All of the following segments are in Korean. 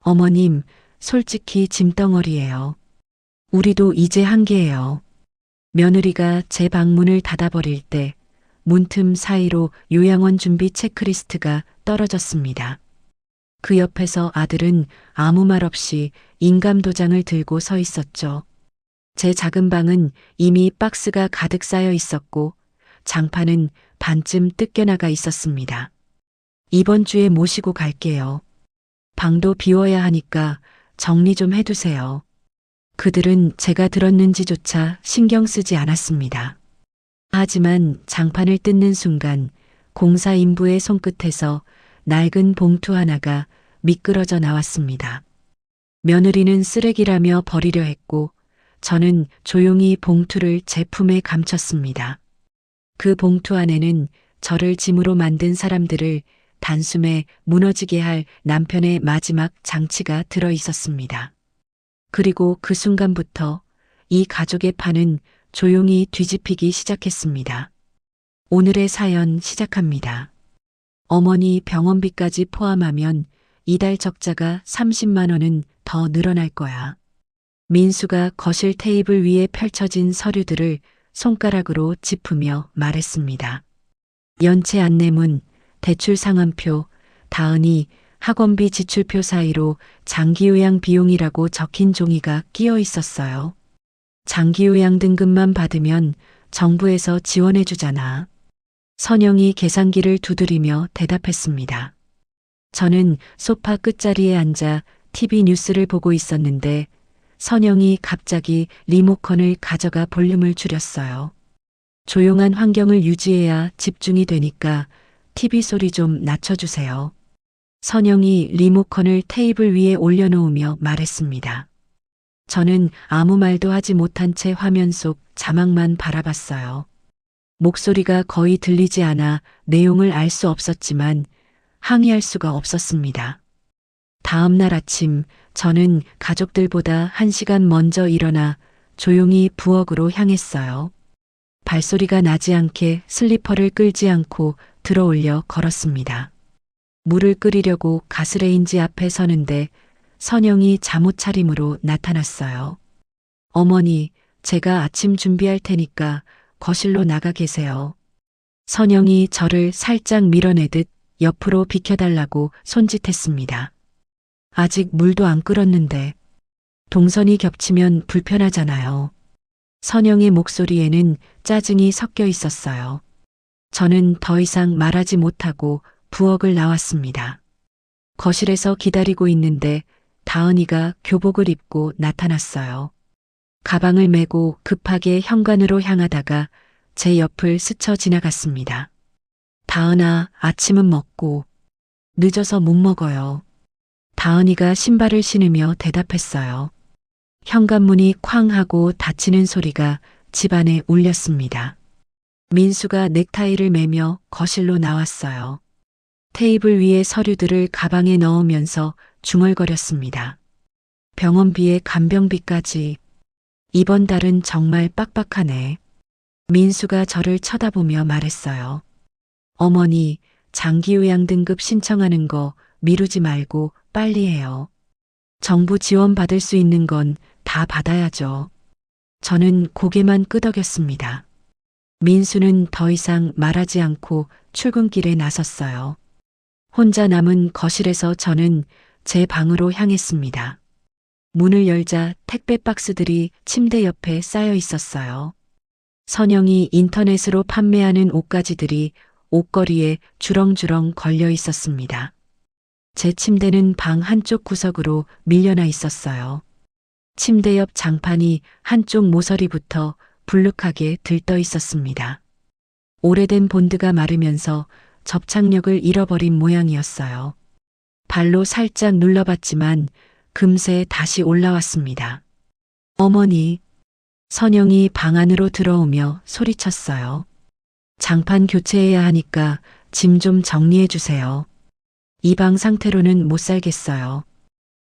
어머님, 솔직히 짐덩어리예요. 우리도 이제 한계예요. 며느리가 제 방문을 닫아버릴 때 문틈 사이로 요양원 준비 체크리스트가 떨어졌습니다. 그 옆에서 아들은 아무 말 없이 인감도장을 들고 서 있었죠. 제 작은 방은 이미 박스가 가득 쌓여 있었고 장판은 반쯤 뜯겨나가 있었습니다. 이번 주에 모시고 갈게요. 방도 비워야 하니까 정리 좀 해두세요. 그들은 제가 들었는지조차 신경 쓰지 않았습니다. 하지만 장판을 뜯는 순간 공사 인부의 손끝에서 낡은 봉투 하나가 미끄러져 나왔습니다. 며느리는 쓰레기라며 버리려 했고 저는 조용히 봉투를 제 품에 감췄습니다. 그 봉투 안에는 저를 짐으로 만든 사람들을 단숨에 무너지게 할 남편의 마지막 장치가 들어 있었습니다. 그리고 그 순간부터 이 가족의 판은 조용히 뒤집히기 시작했습니다. 오늘의 사연 시작합니다. 어머니 병원비까지 포함하면 이달 적자가 30만 원은 더 늘어날 거야. 민수가 거실 테이블 위에 펼쳐진 서류들을 손가락으로 짚으며 말했습니다. 연체 안내문, 대출 상환표, 다은이 학원비 지출표 사이로 장기요양 비용이라고 적힌 종이가 끼어 있었어요. 장기요양 등급만 받으면 정부에서 지원해 주잖아. 선영이 계산기를 두드리며 대답했습니다. 저는 소파 끝자리에 앉아 TV 뉴스를 보고 있었는데 선영이 갑자기 리모컨을 가져가 볼륨을 줄였어요. 조용한 환경을 유지해야 집중이 되니까 TV 소리 좀 낮춰주세요. 선영이 리모컨을 테이블 위에 올려놓으며 말했습니다. 저는 아무 말도 하지 못한 채 화면 속 자막만 바라봤어요. 목소리가 거의 들리지 않아 내용을 알 수 없었지만 항의할 수가 없었습니다. 다음 날 아침 저는 가족들보다 1시간 먼저 일어나 조용히 부엌으로 향했어요. 발소리가 나지 않게 슬리퍼를 끌지 않고 들어올려 걸었습니다. 물을 끓이려고 가스레인지 앞에 서는데 선영이 잠옷 차림으로 나타났어요. 어머니, 제가 아침 준비할 테니까 거실로 나가 계세요. 선영이 저를 살짝 밀어내듯 옆으로 비켜달라고 손짓했습니다. 아직 물도 안 끓었는데 동선이 겹치면 불편하잖아요. 선영의 목소리에는 짜증이 섞여 있었어요. 저는 더 이상 말하지 못하고 부엌을 나왔습니다. 거실에서 기다리고 있는데 다은이가 교복을 입고 나타났어요. 가방을 메고 급하게 현관으로 향하다가 제 옆을 스쳐 지나갔습니다. 다은아, 아침은 먹고. 늦어서 못 먹어요. 다은이가 신발을 신으며 대답했어요. 현관문이 쾅 하고 닫히는 소리가 집안에 울렸습니다. 민수가 넥타이를 매며 거실로 나왔어요. 테이블 위에 서류들을 가방에 넣으면서 중얼거렸습니다. 병원비에 간병비까지. 이번 달은 정말 빡빡하네. 민수가 저를 쳐다보며 말했어요. 어머니, 장기요양 등급 신청하는 거 미루지 말고 빨리 해요. 정부 지원 받을 수 있는 건 다 받아야죠. 저는 고개만 끄덕였습니다. 민수는 더 이상 말하지 않고 출근길에 나섰어요. 혼자 남은 거실에서 저는 제 방으로 향했습니다. 문을 열자 택배 박스들이 침대 옆에 쌓여 있었어요. 선영이 인터넷으로 판매하는 옷가지들이 옷걸이에 주렁주렁 걸려 있었습니다. 제 침대는 방 한쪽 구석으로 밀려나 있었어요. 침대 옆 장판이 한쪽 모서리부터 불룩하게 들떠 있었습니다. 오래된 본드가 마르면서 접착력을 잃어버린 모양이었어요. 발로 살짝 눌러봤지만 금세 다시 올라왔습니다. 어머니, 선영이 방 안으로 들어오며 소리쳤어요. 장판 교체해야 하니까 짐 좀 정리해 주세요. 이 방 상태로는 못 살겠어요.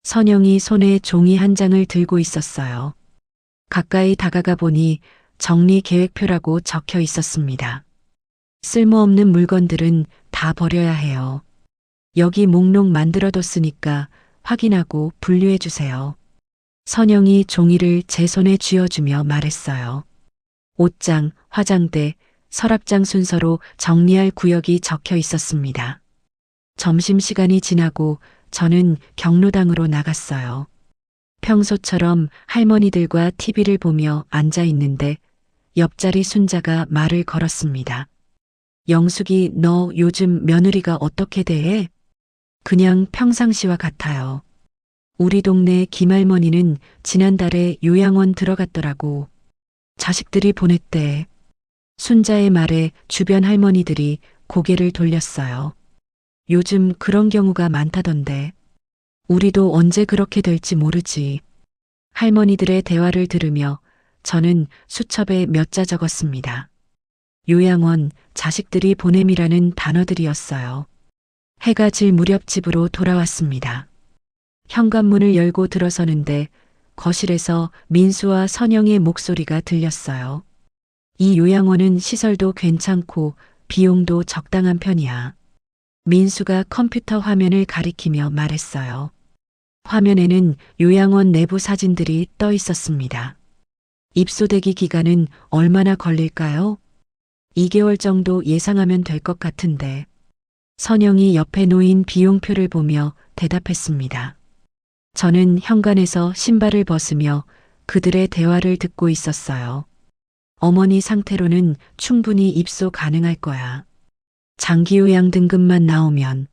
선영이 손에 종이 한 장을 들고 있었어요. 가까이 다가가 보니 정리 계획표라고 적혀 있었습니다. 쓸모없는 물건들은 다 버려야 해요. 여기 목록 만들어뒀으니까 확인하고 분류해 주세요. 선영이 종이를 제 손에 쥐어주며 말했어요. 옷장, 화장대, 서랍장 순서로 정리할 구역이 적혀 있었습니다. 점심시간이 지나고 저는 경로당으로 나갔어요. 평소처럼 할머니들과 TV를 보며 앉아 있는데 옆자리 순자가 말을 걸었습니다. 영숙이, 너 요즘 며느리가 어떻게 대해? 그냥 평상시와 같아요. 우리 동네 김할머니는 지난달에 요양원 들어갔더라고. 자식들이 보냈대. 순자의 말에 주변 할머니들이 고개를 돌렸어요. 요즘 그런 경우가 많다던데. 우리도 언제 그렇게 될지 모르지. 할머니들의 대화를 들으며 저는 수첩에 몇 자 적었습니다. 요양원, 자식들이 보냄이라는 단어들이었어요. 해가 질 무렵 집으로 돌아왔습니다. 현관문을 열고 들어서는데 거실에서 민수와 선영의 목소리가 들렸어요. 이 요양원은 시설도 괜찮고 비용도 적당한 편이야. 민수가 컴퓨터 화면을 가리키며 말했어요. 화면에는 요양원 내부 사진들이 떠 있었습니다. 입소대기 기간은 얼마나 걸릴까요? 2개월 정도 예상하면 될 것 같은데. 선영이 옆에 놓인 비용표를 보며 대답했습니다. 저는 현관에서 신발을 벗으며 그들의 대화를 듣고 있었어요. 어머니 상태로는 충분히 입소 가능할 거야. 장기요양 등급만 나오면.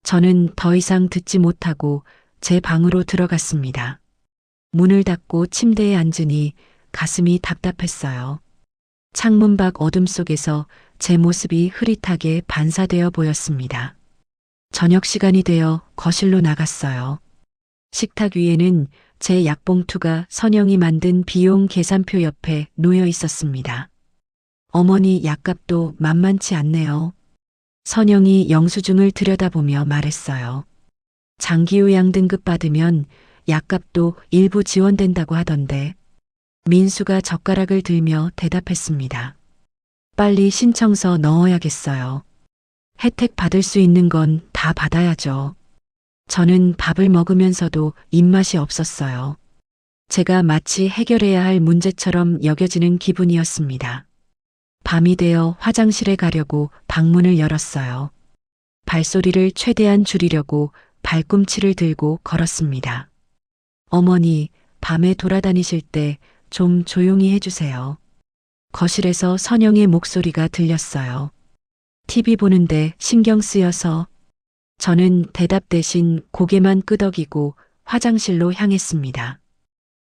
저는 더 이상 듣지 못하고 제 방으로 들어갔습니다. 문을 닫고 침대에 앉으니 가슴이 답답했어요. 창문 밖 어둠 속에서 제 모습이 흐릿하게 반사되어 보였습니다. 저녁 시간이 되어 거실로 나갔어요. 식탁 위에는 제 약봉투가 선영이 만든 비용 계산표 옆에 놓여 있었습니다. 어머니 약값도 만만치 않네요. 선영이 영수증을 들여다보며 말했어요. 장기요양 등급 받으면 약값도 일부 지원된다고 하던데. 민수가 젓가락을 들며 대답했습니다. 빨리 신청서 넣어야겠어요. 혜택 받을 수 있는 건 다 받아야죠. 저는 밥을 먹으면서도 입맛이 없었어요. 제가 마치 해결해야 할 문제처럼 여겨지는 기분이었습니다. 밤이 되어 화장실에 가려고 방문을 열었어요. 발소리를 최대한 줄이려고 발꿈치를 들고 걸었습니다. 어머니, 밤에 돌아다니실 때 좀 조용히 해주세요. 거실에서 선영의 목소리가 들렸어요. TV 보는데 신경 쓰여서. 저는 대답 대신 고개만 끄덕이고 화장실로 향했습니다.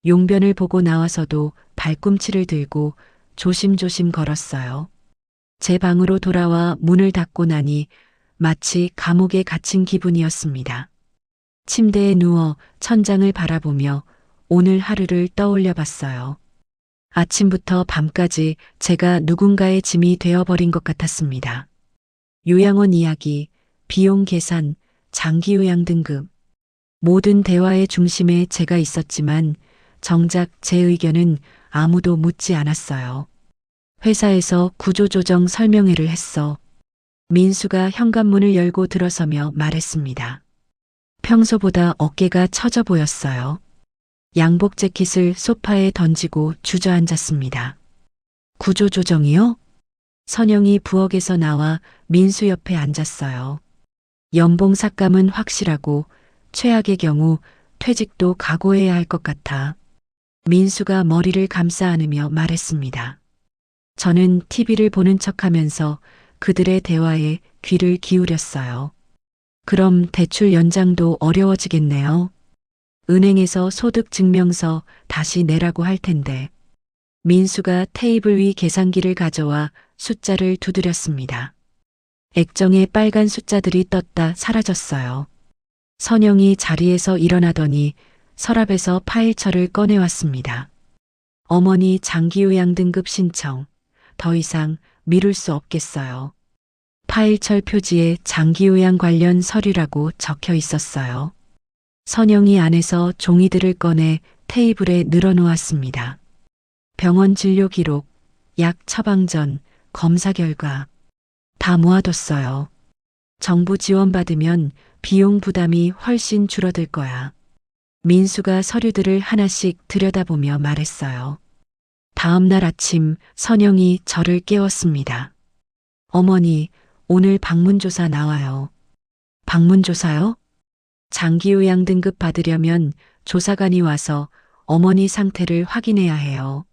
용변을 보고 나와서도 발꿈치를 들고 조심조심 걸었어요. 제 방으로 돌아와 문을 닫고 나니 마치 감옥에 갇힌 기분이었습니다. 침대에 누워 천장을 바라보며 오늘 하루를 떠올려 봤어요. 아침부터 밤까지 제가 누군가의 짐이 되어버린 것 같았습니다. 요양원 이야기, 비용 계산, 장기요양 등급. 모든 대화의 중심에 제가 있었지만 정작 제 의견은 아무도 묻지 않았어요. 회사에서 구조조정 설명회를 했어. 민수가 현관문을 열고 들어서며 말했습니다. 평소보다 어깨가 처져 보였어요. 양복 재킷을 소파에 던지고 주저앉았습니다. 구조조정이요? 선영이 부엌에서 나와 민수 옆에 앉았어요. 연봉 삭감은 확실하고 최악의 경우 퇴직도 각오해야 할 것 같아. 민수가 머리를 감싸 안으며 말했습니다. 저는 TV를 보는 척하면서 그들의 대화에 귀를 기울였어요. 그럼 대출 연장도 어려워지겠네요. 은행에서 소득증명서 다시 내라고 할 텐데. 민수가 테이블 위 계산기를 가져와 숫자를 두드렸습니다. 액정에 빨간 숫자들이 떴다 사라졌어요. 선영이 자리에서 일어나더니 서랍에서 파일철을 꺼내왔습니다. 어머니 장기요양 등급 신청. 더 이상 미룰 수 없겠어요. 파일철 표지에 장기요양 관련 서류라고 적혀 있었어요. 선영이 안에서 종이들을 꺼내 테이블에 늘어놓았습니다. 병원 진료 기록, 약 처방 전, 검사 결과 다 모아뒀어요. 정부 지원받으면 비용 부담이 훨씬 줄어들 거야. 민수가 서류들을 하나씩 들여다보며 말했어요. 다음 날 아침 선영이 저를 깨웠습니다. 어머니, 오늘 방문조사 나와요. 방문조사요? 장기요양 등급 받으려면 조사관이 와서 어머니 상태를 확인해야 해요.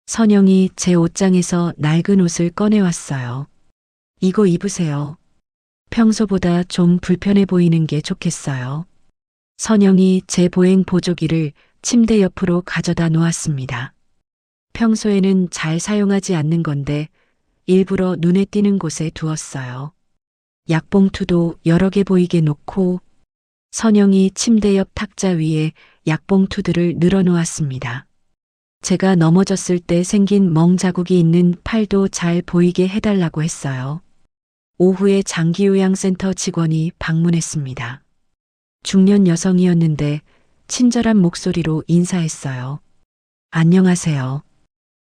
선영이 제 옷장에서 낡은 옷을 꺼내왔어요. 이거 입으세요. 평소보다 좀 불편해 보이는 게 좋겠어요. 선영이 제 보행 보조기를 침대 옆으로 가져다 놓았습니다. 평소에는 잘 사용하지 않는 건데 일부러 눈에 띄는 곳에 두었어요. 약봉투도 여러 개 보이게 놓고 선영이 침대 옆 탁자 위에 약봉투들을 늘어놓았습니다. 제가 넘어졌을 때 생긴 멍 자국이 있는 팔도 잘 보이게 해달라고 했어요. 오후에 장기요양센터 직원이 방문했습니다. 중년 여성이었는데 친절한 목소리로 인사했어요. 안녕하세요.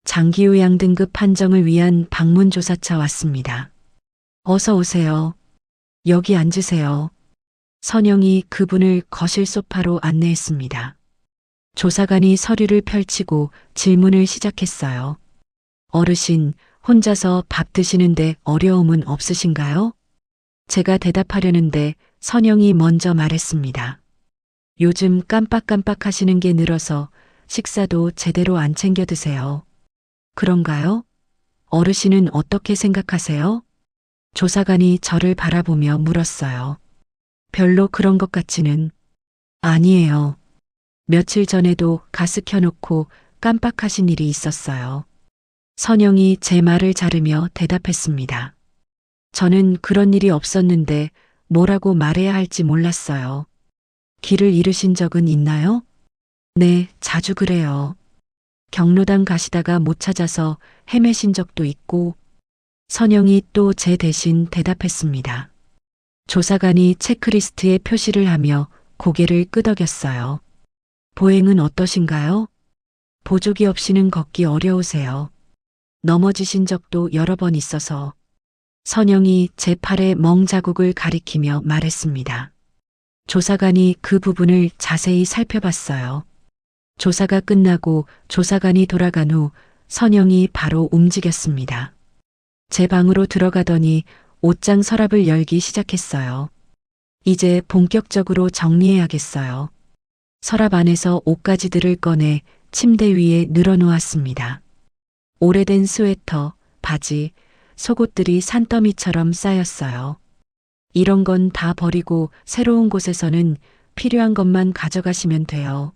장기요양 등급 판정을 위한 방문조사차 왔습니다. 어서 오세요. 여기 앉으세요. 선영이 그분을 거실 소파로 안내했습니다. 조사관이 서류를 펼치고 질문을 시작했어요. 어르신, 혼자서 밥 드시는데 어려움은 없으신가요? 제가 대답하려는데 선영이 먼저 말했습니다. 요즘 깜빡깜빡 하시는 게 늘어서 식사도 제대로 안 챙겨 드세요. 그런가요? 어르신은 어떻게 생각하세요? 조사관이 저를 바라보며 물었어요. 별로 그런 것 같지는. 아니에요. 며칠 전에도 가스 켜놓고 깜빡하신 일이 있었어요. 선영이 제 말을 자르며 대답했습니다. 저는 그런 일이 없었는데 뭐라고 말해야 할지 몰랐어요. 길을 잃으신 적은 있나요? 네, 자주 그래요. 경로당 가시다가 못 찾아서 헤매신 적도 있고. 선영이 또 제 대신 대답했습니다. 조사관이 체크리스트에 표시를 하며 고개를 끄덕였어요. 보행은 어떠신가요? 보조기 없이는 걷기 어려우세요. 넘어지신 적도 여러 번 있어서. 선영이 제 팔에 멍 자국을 가리키며 말했습니다. 조사관이 그 부분을 자세히 살펴봤어요. 조사가 끝나고 조사관이 돌아간 후 선영이 바로 움직였습니다. 제 방으로 들어가더니 옷장 서랍을 열기 시작했어요. 이제 본격적으로 정리해야겠어요. 서랍 안에서 옷가지들을 꺼내 침대 위에 늘어놓았습니다. 오래된 스웨터, 바지, 속옷들이 산더미처럼 쌓였어요. 이런 건 다 버리고 새로운 곳에서는 필요한 것만 가져가시면 돼요.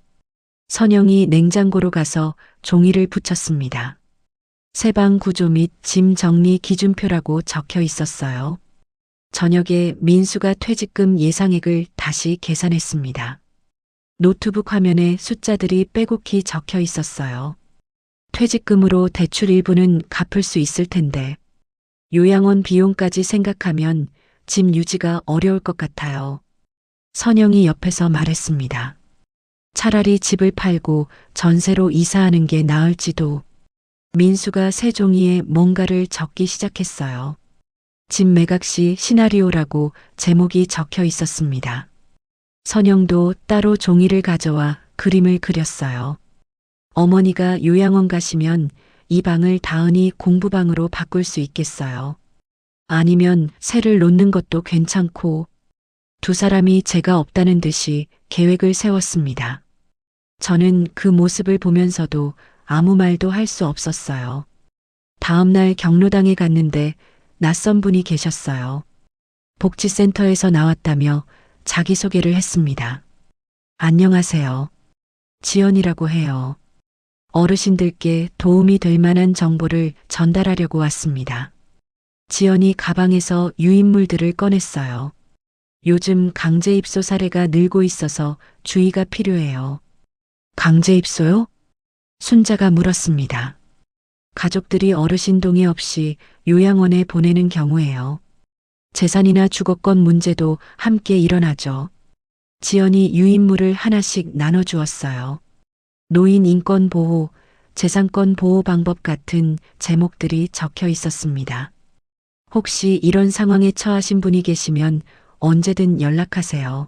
선영이 냉장고로 가서 종이를 붙였습니다. 세방 구조 및 짐 정리 기준표라고 적혀 있었어요. 저녁에 민수가 퇴직금 예상액을 다시 계산했습니다. 노트북 화면에 숫자들이 빼곡히 적혀 있었어요. 퇴직금으로 대출 일부는 갚을 수 있을 텐데 요양원 비용까지 생각하면 집 유지가 어려울 것 같아요. 선영이 옆에서 말했습니다. 차라리 집을 팔고 전세로 이사하는 게 나을지도. 민수가 새 종이에 뭔가를 적기 시작했어요. 집 매각 시 시나리오라고 제목이 적혀 있었습니다. 선영도 따로 종이를 가져와 그림을 그렸어요. 어머니가 요양원 가시면 이 방을 다은이 공부방으로 바꿀 수 있겠어요. 아니면 새를 놓는 것도 괜찮고. 두 사람이 제가 없다는 듯이 계획을 세웠습니다. 저는 그 모습을 보면서도 아무 말도 할 수 없었어요. 다음 날 경로당에 갔는데 낯선 분이 계셨어요. 복지센터에서 나왔다며 자기소개를 했습니다. 안녕하세요. 지연이라고 해요. 어르신들께 도움이 될 만한 정보를 전달하려고 왔습니다. 지연이 가방에서 유인물들을 꺼냈어요. 요즘 강제 입소 사례가 늘고 있어서 주의가 필요해요. 강제 입소요? 순자가 물었습니다. 가족들이 어르신 동의 없이 요양원에 보내는 경우에요. 재산이나 주거권 문제도 함께 일어나죠. 지연이 유인물을 하나씩 나눠주었어요. 노인 인권 보호, 재산권 보호 방법 같은 제목들이 적혀 있었습니다. 혹시 이런 상황에 처하신 분이 계시면 언제든 연락하세요.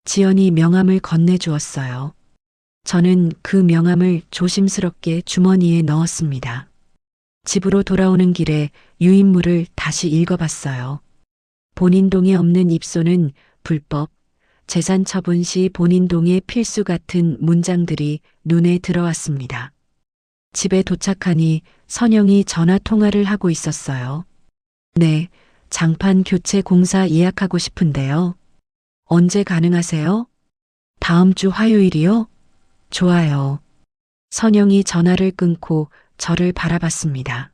지연이 명함을 건네주었어요. 저는 그 명함을 조심스럽게 주머니에 넣었습니다. 집으로 돌아오는 길에 유인물을 다시 읽어봤어요. 본인 동에 없는 입소는 불법, 재산 처분 시 본인 동의 필수 같은 문장들이 눈에 들어왔습니다. 집에 도착하니 선영이 전화 통화를 하고 있었어요. 네, 장판 교체 공사 예약하고 싶은데요. 언제 가능하세요? 다음 주 화요일이요? 좋아요. 선영이 전화를 끊고 저를 바라봤습니다.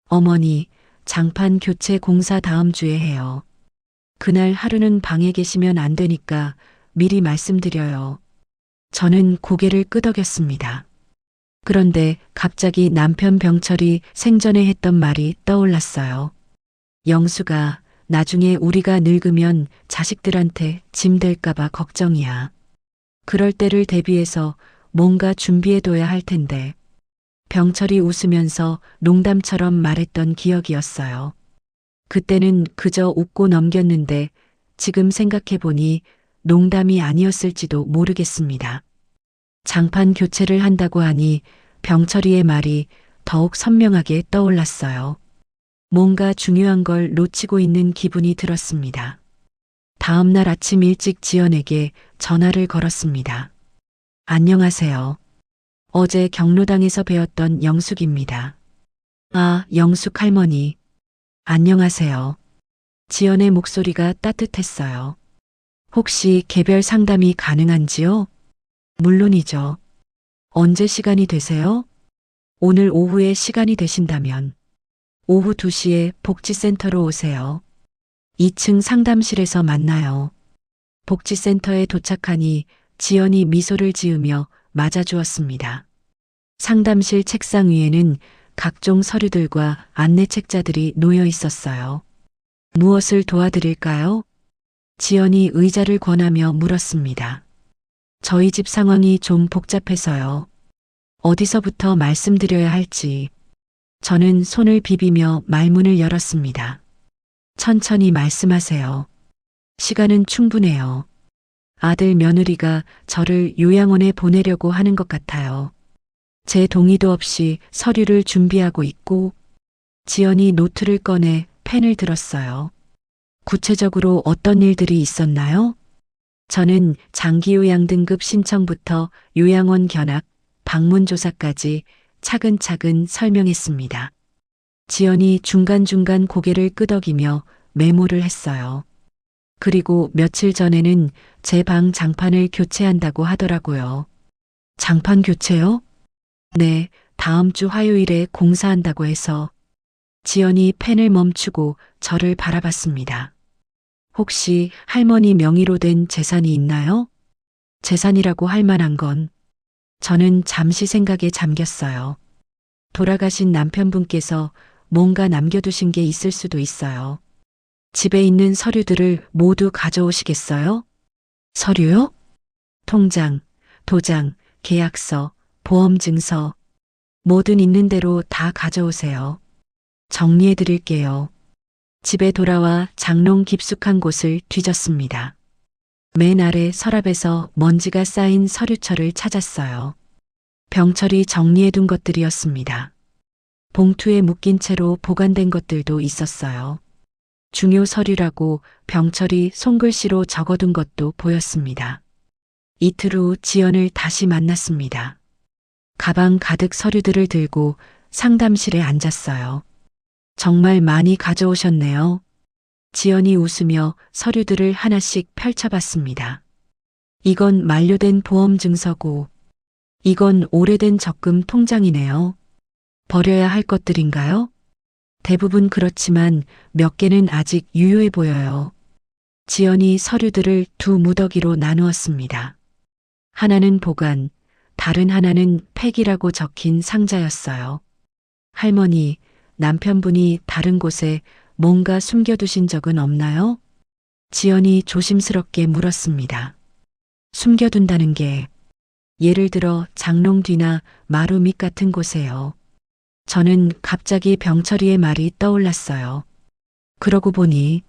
어머니, 장판 교체 공사 다음 주에 해요. 그날 하루는 방에 계시면 안 되니까 미리 말씀드려요. 저는 고개를 끄덕였습니다. 그런데 갑자기 남편 병철이 생전에 했던 말이 떠올랐어요. 영수가 나중에 우리가 늙으면 자식들한테 짐 될까봐 걱정이야. 그럴 때를 대비해서 뭔가 준비해둬야 할 텐데. 병철이 웃으면서 농담처럼 말했던 기억이었어요. 그때는 그저 웃고 넘겼는데 지금 생각해보니 농담이 아니었을지도 모르겠습니다. 장판 교체를 한다고 하니 병철이의 말이 더욱 선명하게 떠올랐어요. 뭔가 중요한 걸 놓치고 있는 기분이 들었습니다. 다음 날 아침 일찍 지연에게 전화를 걸었습니다. 안녕하세요. 어제 경로당에서 배웠던 영숙입니다. 아, 영숙 할머니. 안녕하세요. 지연의 목소리가 따뜻했어요. 혹시 개별 상담이 가능한지요? 물론이죠. 언제 시간이 되세요? 오늘 오후에 시간이 되신다면 오후 2시에 복지센터로 오세요. 2층 상담실에서 만나요. 복지센터에 도착하니 지연이 미소를 지으며 맞아주었습니다. 상담실 책상 위에는 각종 서류들과 안내 책자들이 놓여 있었어요. 무엇을 도와드릴까요? 지연이 의자를 권하며 물었습니다. 저희 집 상황이 좀 복잡해서요. 어디서부터 말씀드려야 할지. 저는 손을 비비며 말문을 열었습니다. 천천히 말씀하세요. 시간은 충분해요. 아들 며느리가 저를 요양원에 보내려고 하는 것 같아요. 제 동의도 없이 서류를 준비하고 있고, 지연이 노트를 꺼내 펜을 들었어요. 구체적으로 어떤 일들이 있었나요? 저는 장기요양 등급 신청부터 요양원 견학, 방문 조사까지 차근차근 설명했습니다. 지연이 중간중간 고개를 끄덕이며 메모를 했어요. 그리고 며칠 전에는 제 방 장판을 교체한다고 하더라고요. 장판 교체요? 네, 다음 주 화요일에 공사한다고 해서. 지연이 펜을 멈추고 저를 바라봤습니다. 혹시 할머니 명의로 된 재산이 있나요? 재산이라고 할 만한 건. 저는 잠시 생각에 잠겼어요. 돌아가신 남편분께서 뭔가 남겨두신 게 있을 수도 있어요. 집에 있는 서류들을 모두 가져오시겠어요? 서류요? 통장, 도장, 계약서, 보험증서, 뭐든 있는 대로 다 가져오세요. 정리해 드릴게요. 집에 돌아와 장롱 깊숙한 곳을 뒤졌습니다. 맨 아래 서랍에서 먼지가 쌓인 서류철을 찾았어요. 병철이 정리해둔 것들이었습니다. 봉투에 묶인 채로 보관된 것들도 있었어요. 중요 서류라고 병철이 손글씨로 적어둔 것도 보였습니다. 이틀 후 지연을 다시 만났습니다. 가방 가득 서류들을 들고 상담실에 앉았어요. 정말 많이 가져오셨네요. 지연이 웃으며 서류들을 하나씩 펼쳐봤습니다. 이건 만료된 보험 증서고, 이건 오래된 적금 통장이네요. 버려야 할 것들인가요? 대부분 그렇지만 몇 개는 아직 유효해 보여요. 지연이 서류들을 두 무더기로 나누었습니다. 하나는 보관, 다른 하나는 폐기라고 적힌 상자였어요. 할머니, 남편분이 다른 곳에 뭔가 숨겨두신 적은 없나요? 지연이 조심스럽게 물었습니다. 숨겨둔다는 게 예를 들어 장롱 뒤나 마루 밑 같은 곳에요. 저는 갑자기 병철이의 말이 떠올랐어요. 그러고 보니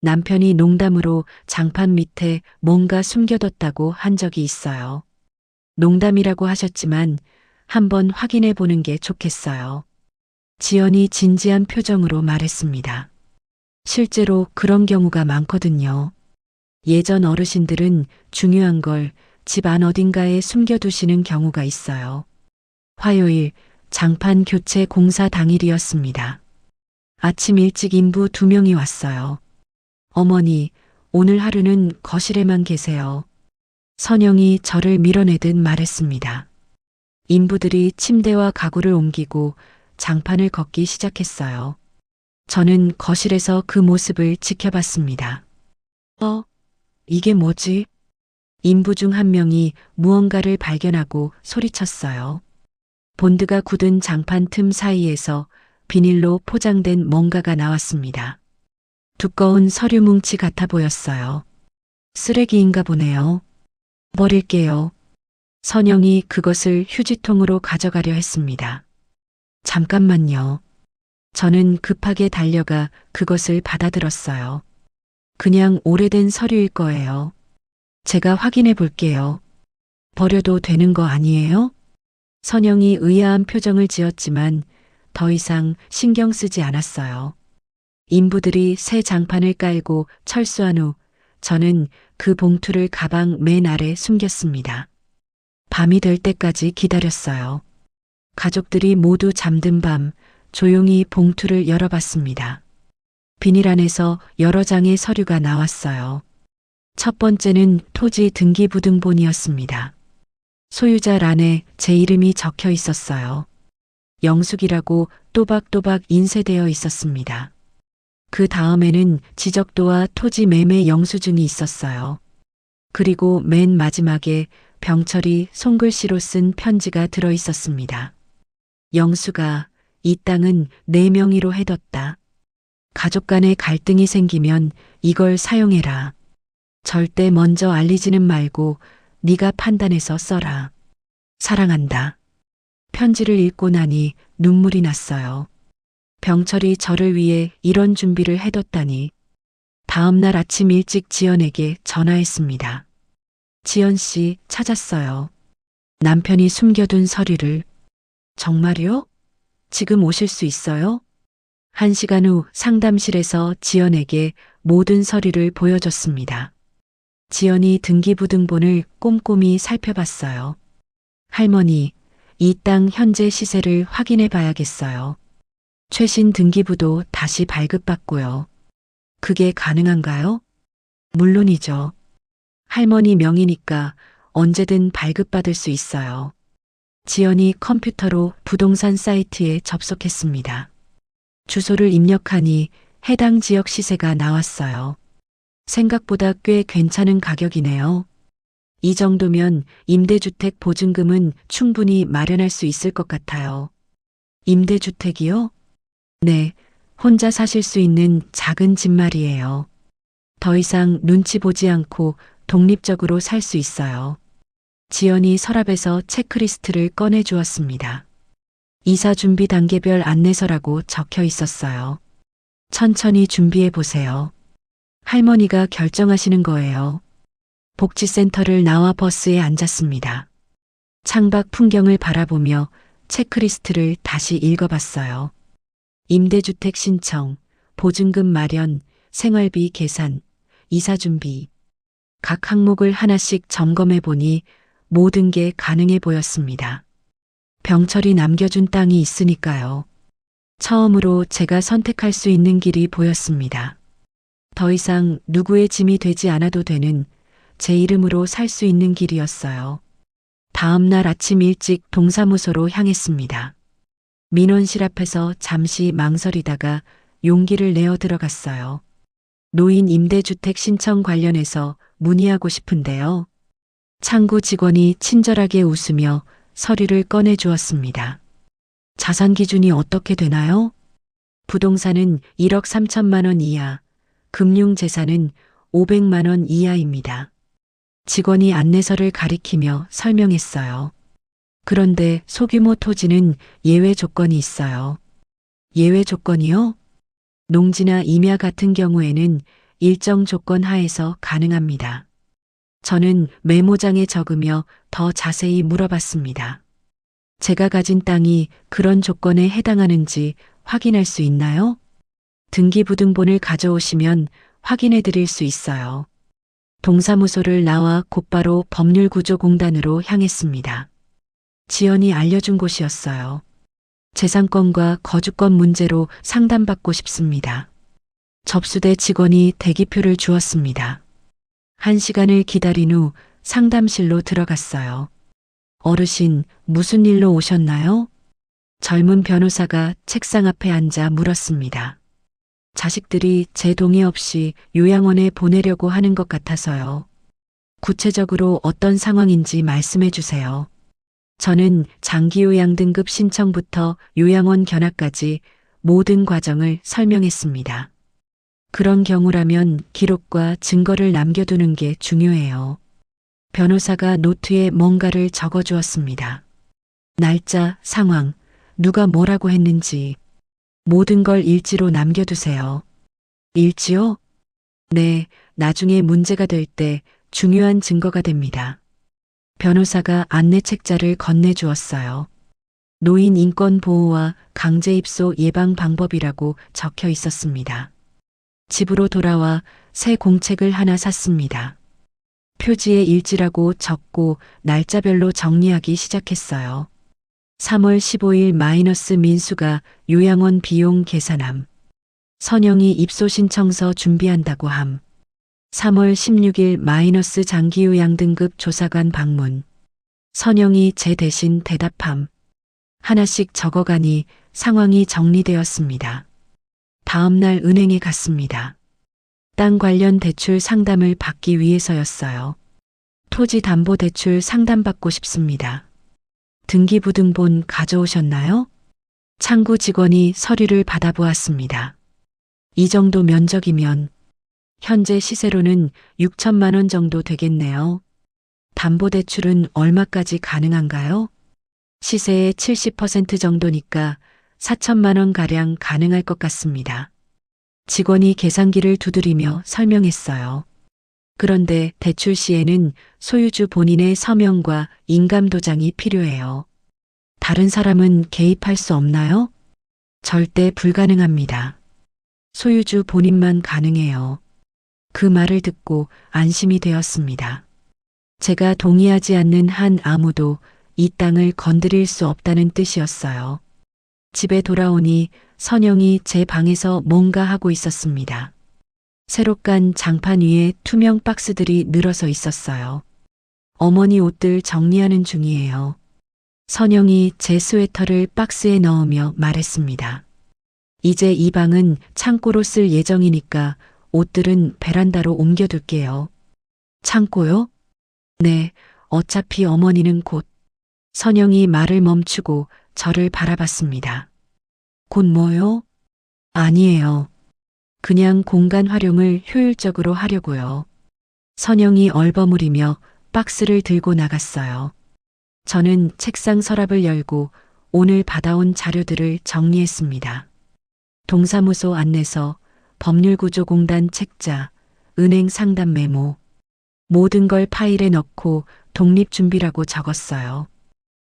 남편이 농담으로 장판 밑에 뭔가 숨겨뒀다고 한 적이 있어요. 농담이라고 하셨지만 한번 확인해 보는 게 좋겠어요. 지연이 진지한 표정으로 말했습니다. 실제로 그런 경우가 많거든요. 예전 어르신들은 중요한 걸 집 안 어딘가에 숨겨두시는 경우가 있어요. 화요일 장판 교체 공사 당일이었습니다. 아침 일찍 인부 2명이 왔어요. 어머니, 오늘 하루는 거실에만 계세요. 선영이 저를 밀어내듯 말했습니다. 인부들이 침대와 가구를 옮기고 장판을 걷기 시작했어요. 저는 거실에서 그 모습을 지켜봤습니다. 이게 뭐지? 인부 중 한 명이 무언가를 발견하고 소리쳤어요. 본드가 굳은 장판 틈 사이에서 비닐로 포장된 뭔가가 나왔습니다. 두꺼운 서류 뭉치 같아 보였어요. 쓰레기인가 보네요. 버릴게요. 선영이 그것을 휴지통으로 가져가려 했습니다. 잠깐만요. 저는 급하게 달려가 그것을 받아들었어요. 그냥 오래된 서류일 거예요. 제가 확인해 볼게요. 버려도 되는 거 아니에요? 선영이 의아한 표정을 지었지만 더 이상 신경 쓰지 않았어요. 인부들이 새 장판을 깔고 철수한 후 저는 그 봉투를 가방 맨 아래 숨겼습니다. 밤이 될 때까지 기다렸어요. 가족들이 모두 잠든 밤 조용히 봉투를 열어봤습니다. 비닐 안에서 여러 장의 서류가 나왔어요. 첫 번째는 토지 등기부등본이었습니다. 소유자란에 제 이름이 적혀 있었어요. 영숙이라고 또박또박 인쇄되어 있었습니다. 그 다음에는 지적도와 토지 매매 영수증이 있었어요. 그리고 맨 마지막에 병철이 손글씨로 쓴 편지가 들어 있었습니다. 영수가 이 땅은 내 명의로 해뒀다. 가족 간에 갈등이 생기면 이걸 사용해라. 절대 먼저 알리지는 말고 네가 판단해서 써라. 사랑한다. 편지를 읽고 나니 눈물이 났어요. 병철이 저를 위해 이런 준비를 해뒀다니. 다음 날 아침 일찍 지연에게 전화했습니다. 지연 씨 찾았어요. 남편이 숨겨둔 서류를. 정말요? 지금 오실 수 있어요? 1시간 후 상담실에서 지연에게 모든 서류를 보여줬습니다. 지연이 등기부등본을 꼼꼼히 살펴봤어요. 할머니, 이 땅 현재 시세를 확인해 봐야겠어요. 최신 등기부도 다시 발급받고요. 그게 가능한가요? 물론이죠. 할머니 명의니까 언제든 발급받을 수 있어요. 지연이 컴퓨터로 부동산 사이트에 접속했습니다. 주소를 입력하니 해당 지역 시세가 나왔어요. 생각보다 꽤 괜찮은 가격이네요. 이 정도면 임대주택 보증금은 충분히 마련할 수 있을 것 같아요. 임대주택이요? 네, 혼자 사실 수 있는 작은 집 말이에요. 더 이상 눈치 보지 않고 독립적으로 살 수 있어요. 지연이 서랍에서 체크리스트를 꺼내 주었습니다. 이사 준비 단계별 안내서라고 적혀 있었어요. 천천히 준비해 보세요. 할머니가 결정하시는 거예요. 복지센터를 나와 버스에 앉았습니다. 창밖 풍경을 바라보며 체크리스트를 다시 읽어봤어요. 임대주택 신청, 보증금 마련, 생활비 계산, 이사 준비. 각 항목을 하나씩 점검해 보니 모든 게 가능해 보였습니다. 병철이 남겨준 땅이 있으니까요. 처음으로 제가 선택할 수 있는 길이 보였습니다. 더 이상 누구의 짐이 되지 않아도 되는 제 이름으로 살 수 있는 길이었어요. 다음 날 아침 일찍 동사무소로 향했습니다. 민원실 앞에서 잠시 망설이다가 용기를 내어 들어갔어요. 노인 임대주택 신청 관련해서 문의하고 싶은데요. 창구 직원이 친절하게 웃으며 서류를 꺼내 주었습니다. 자산 기준이 어떻게 되나요? 부동산은 1억 3천만 원 이하, 금융재산은 500만 원 이하입니다. 직원이 안내서를 가리키며 설명했어요. 그런데 소규모 토지는 예외 조건이 있어요. 예외 조건이요? 농지나 임야 같은 경우에는 일정 조건 하에서 가능합니다. 저는 메모장에 적으며 더 자세히 물어봤습니다. 제가 가진 땅이 그런 조건에 해당하는지 확인할 수 있나요? 등기부등본을 가져오시면 확인해 드릴 수 있어요. 동사무소를 나와 곧바로 법률구조공단으로 향했습니다. 지연이 알려준 곳이었어요. 재산권과 거주권 문제로 상담받고 싶습니다. 접수대 직원이 대기표를 주었습니다. 1시간을 기다린 후 상담실로 들어갔어요. 어르신, 무슨 일로 오셨나요? 젊은 변호사가 책상 앞에 앉아 물었습니다. 자식들이 제 동의 없이 요양원에 보내려고 하는 것 같아서요. 구체적으로 어떤 상황인지 말씀해 주세요. 저는 장기요양 등급 신청부터 요양원 견학까지 모든 과정을 설명했습니다. 그런 경우라면 기록과 증거를 남겨두는 게 중요해요. 변호사가 노트에 뭔가를 적어주었습니다. 날짜, 상황, 누가 뭐라고 했는지 모든 걸 일지로 남겨두세요. 일지요? 네, 나중에 문제가 될 때 중요한 증거가 됩니다. 변호사가 안내 책자를 건네주었어요. 노인 인권 보호와 강제 입소 예방 방법이라고 적혀 있었습니다. 집으로 돌아와 새 공책을 하나 샀습니다. 표지에 일지라고 적고 날짜별로 정리하기 시작했어요. 3월 15일 마이너스 민수가 요양원 비용 계산함. 선영이 입소 신청서 준비한다고 함. 3월 16일 마이너스 장기요양 등급 조사관 방문. 선영이 제 대신 대답함. 하나씩 적어가니 상황이 정리되었습니다. 다음 날 은행에 갔습니다. 땅 관련 대출 상담을 받기 위해서였어요. 토지 담보 대출 상담받고 싶습니다. 등기부등본 가져오셨나요? 창구 직원이 서류를 받아보았습니다. 이 정도 면적이면 현재 시세로는 6천만 원 정도 되겠네요. 담보대출은 얼마까지 가능한가요? 시세의 70% 정도니까 4천만 원 가량 가능할 것 같습니다. 직원이 계산기를 두드리며 설명했어요. 그런데 대출 시에는 소유주 본인의 서명과 인감도장이 필요해요. 다른 사람은 개입할 수 없나요? 절대 불가능합니다. 소유주 본인만 가능해요. 그 말을 듣고 안심이 되었습니다. 제가 동의하지 않는 한 아무도 이 땅을 건드릴 수 없다는 뜻이었어요. 집에 돌아오니 선영이 제 방에서 뭔가 하고 있었습니다. 새로 깐 장판 위에 투명 박스들이 늘어서 있었어요. 어머니 옷들 정리하는 중이에요. 선영이 제 스웨터를 박스에 넣으며 말했습니다. 이제 이 방은 창고로 쓸 예정이니까 옷들은 베란다로 옮겨둘게요. 창고요? 네, 어차피 어머니는 곧. 선영이 말을 멈추고 저를 바라봤습니다. 곧 뭐요? 아니에요. 그냥 공간 활용을 효율적으로 하려고요. 선영이 얼버무리며 박스를 들고 나갔어요. 저는 책상 서랍을 열고 오늘 받아온 자료들을 정리했습니다. 동사무소 안내서, 법률구조공단 책자, 은행 상담 메모, 모든 걸 파일에 넣고 독립준비라고 적었어요.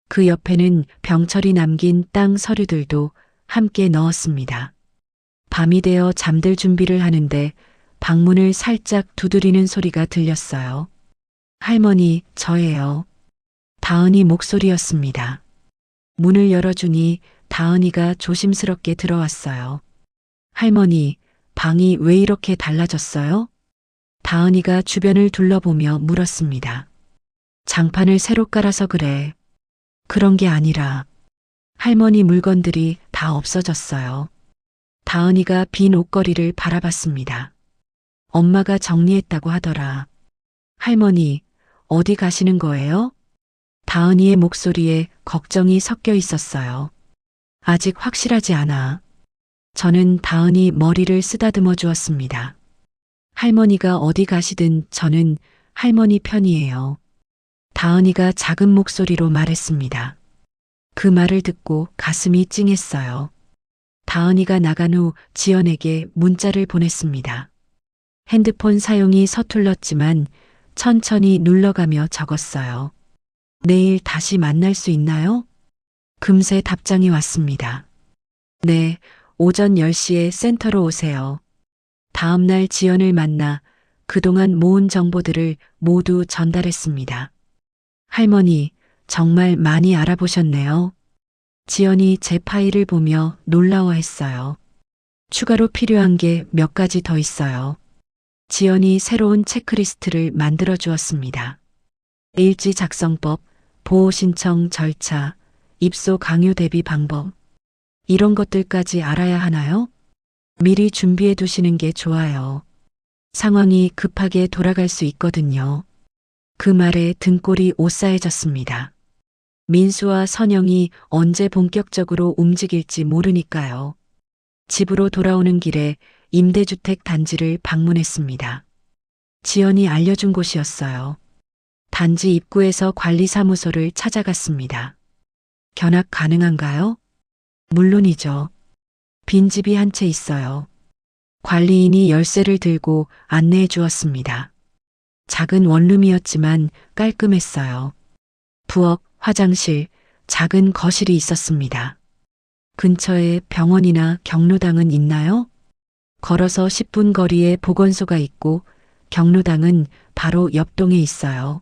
그 옆에는 병철이 남긴 땅 서류들도 함께 넣었습니다. 밤이 되어 잠들 준비를 하는데 방문을 살짝 두드리는 소리가 들렸어요. 할머니, 저예요. 다은이 목소리였습니다. 문을 열어주니 다은이가 조심스럽게 들어왔어요. 할머니, 방이 왜 이렇게 달라졌어요? 다은이가 주변을 둘러보며 물었습니다. 장판을 새로 깔아서 그래. 그런 게 아니라 할머니 물건들이 다 없어졌어요. 다은이가 빈 옷걸이를 바라봤습니다. 엄마가 정리했다고 하더라. 할머니, 어디 가시는 거예요? 다은이의 목소리에 걱정이 섞여 있었어요. 아직 확실하지 않아. 저는 다은이 머리를 쓰다듬어 주었습니다. 할머니가 어디 가시든 저는 할머니 편이에요. 다은이가 작은 목소리로 말했습니다. 그 말을 듣고 가슴이 찡했어요. 다은이가 나간 후 지연에게 문자를 보냈습니다. 핸드폰 사용이 서툴렀지만 천천히 눌러가며 적었어요. 내일 다시 만날 수 있나요? 금세 답장이 왔습니다. 네, 오전 10시에 센터로 오세요. 다음 날 지연을 만나 그동안 모은 정보들을 모두 전달했습니다. 할머니, 정말 많이 알아보셨네요. 지연이 제 파일을 보며 놀라워했어요. 추가로 필요한 게 몇 가지 더 있어요. 지연이 새로운 체크리스트를 만들어 주었습니다. 일지 작성법, 보호 신청 절차, 입소 강요 대비 방법. 이런 것들까지 알아야 하나요? 미리 준비해 두시는 게 좋아요. 상황이 급하게 돌아갈 수 있거든요. 그 말에 등골이 오싸해졌습니다. 민수와 선영이 언제 본격적으로 움직일지 모르니까요. 집으로 돌아오는 길에 임대주택 단지를 방문했습니다. 지연이 알려준 곳이었어요. 단지 입구에서 관리사무소를 찾아갔습니다. 견학 가능한가요? 물론이죠. 빈집이 한 채 있어요. 관리인이 열쇠를 들고 안내해 주었습니다. 작은 원룸이었지만 깔끔했어요. 부엌, 화장실, 작은 거실이 있었습니다. 근처에 병원이나 경로당은 있나요? 걸어서 10분 거리에 보건소가 있고 경로당은 바로 옆동에 있어요.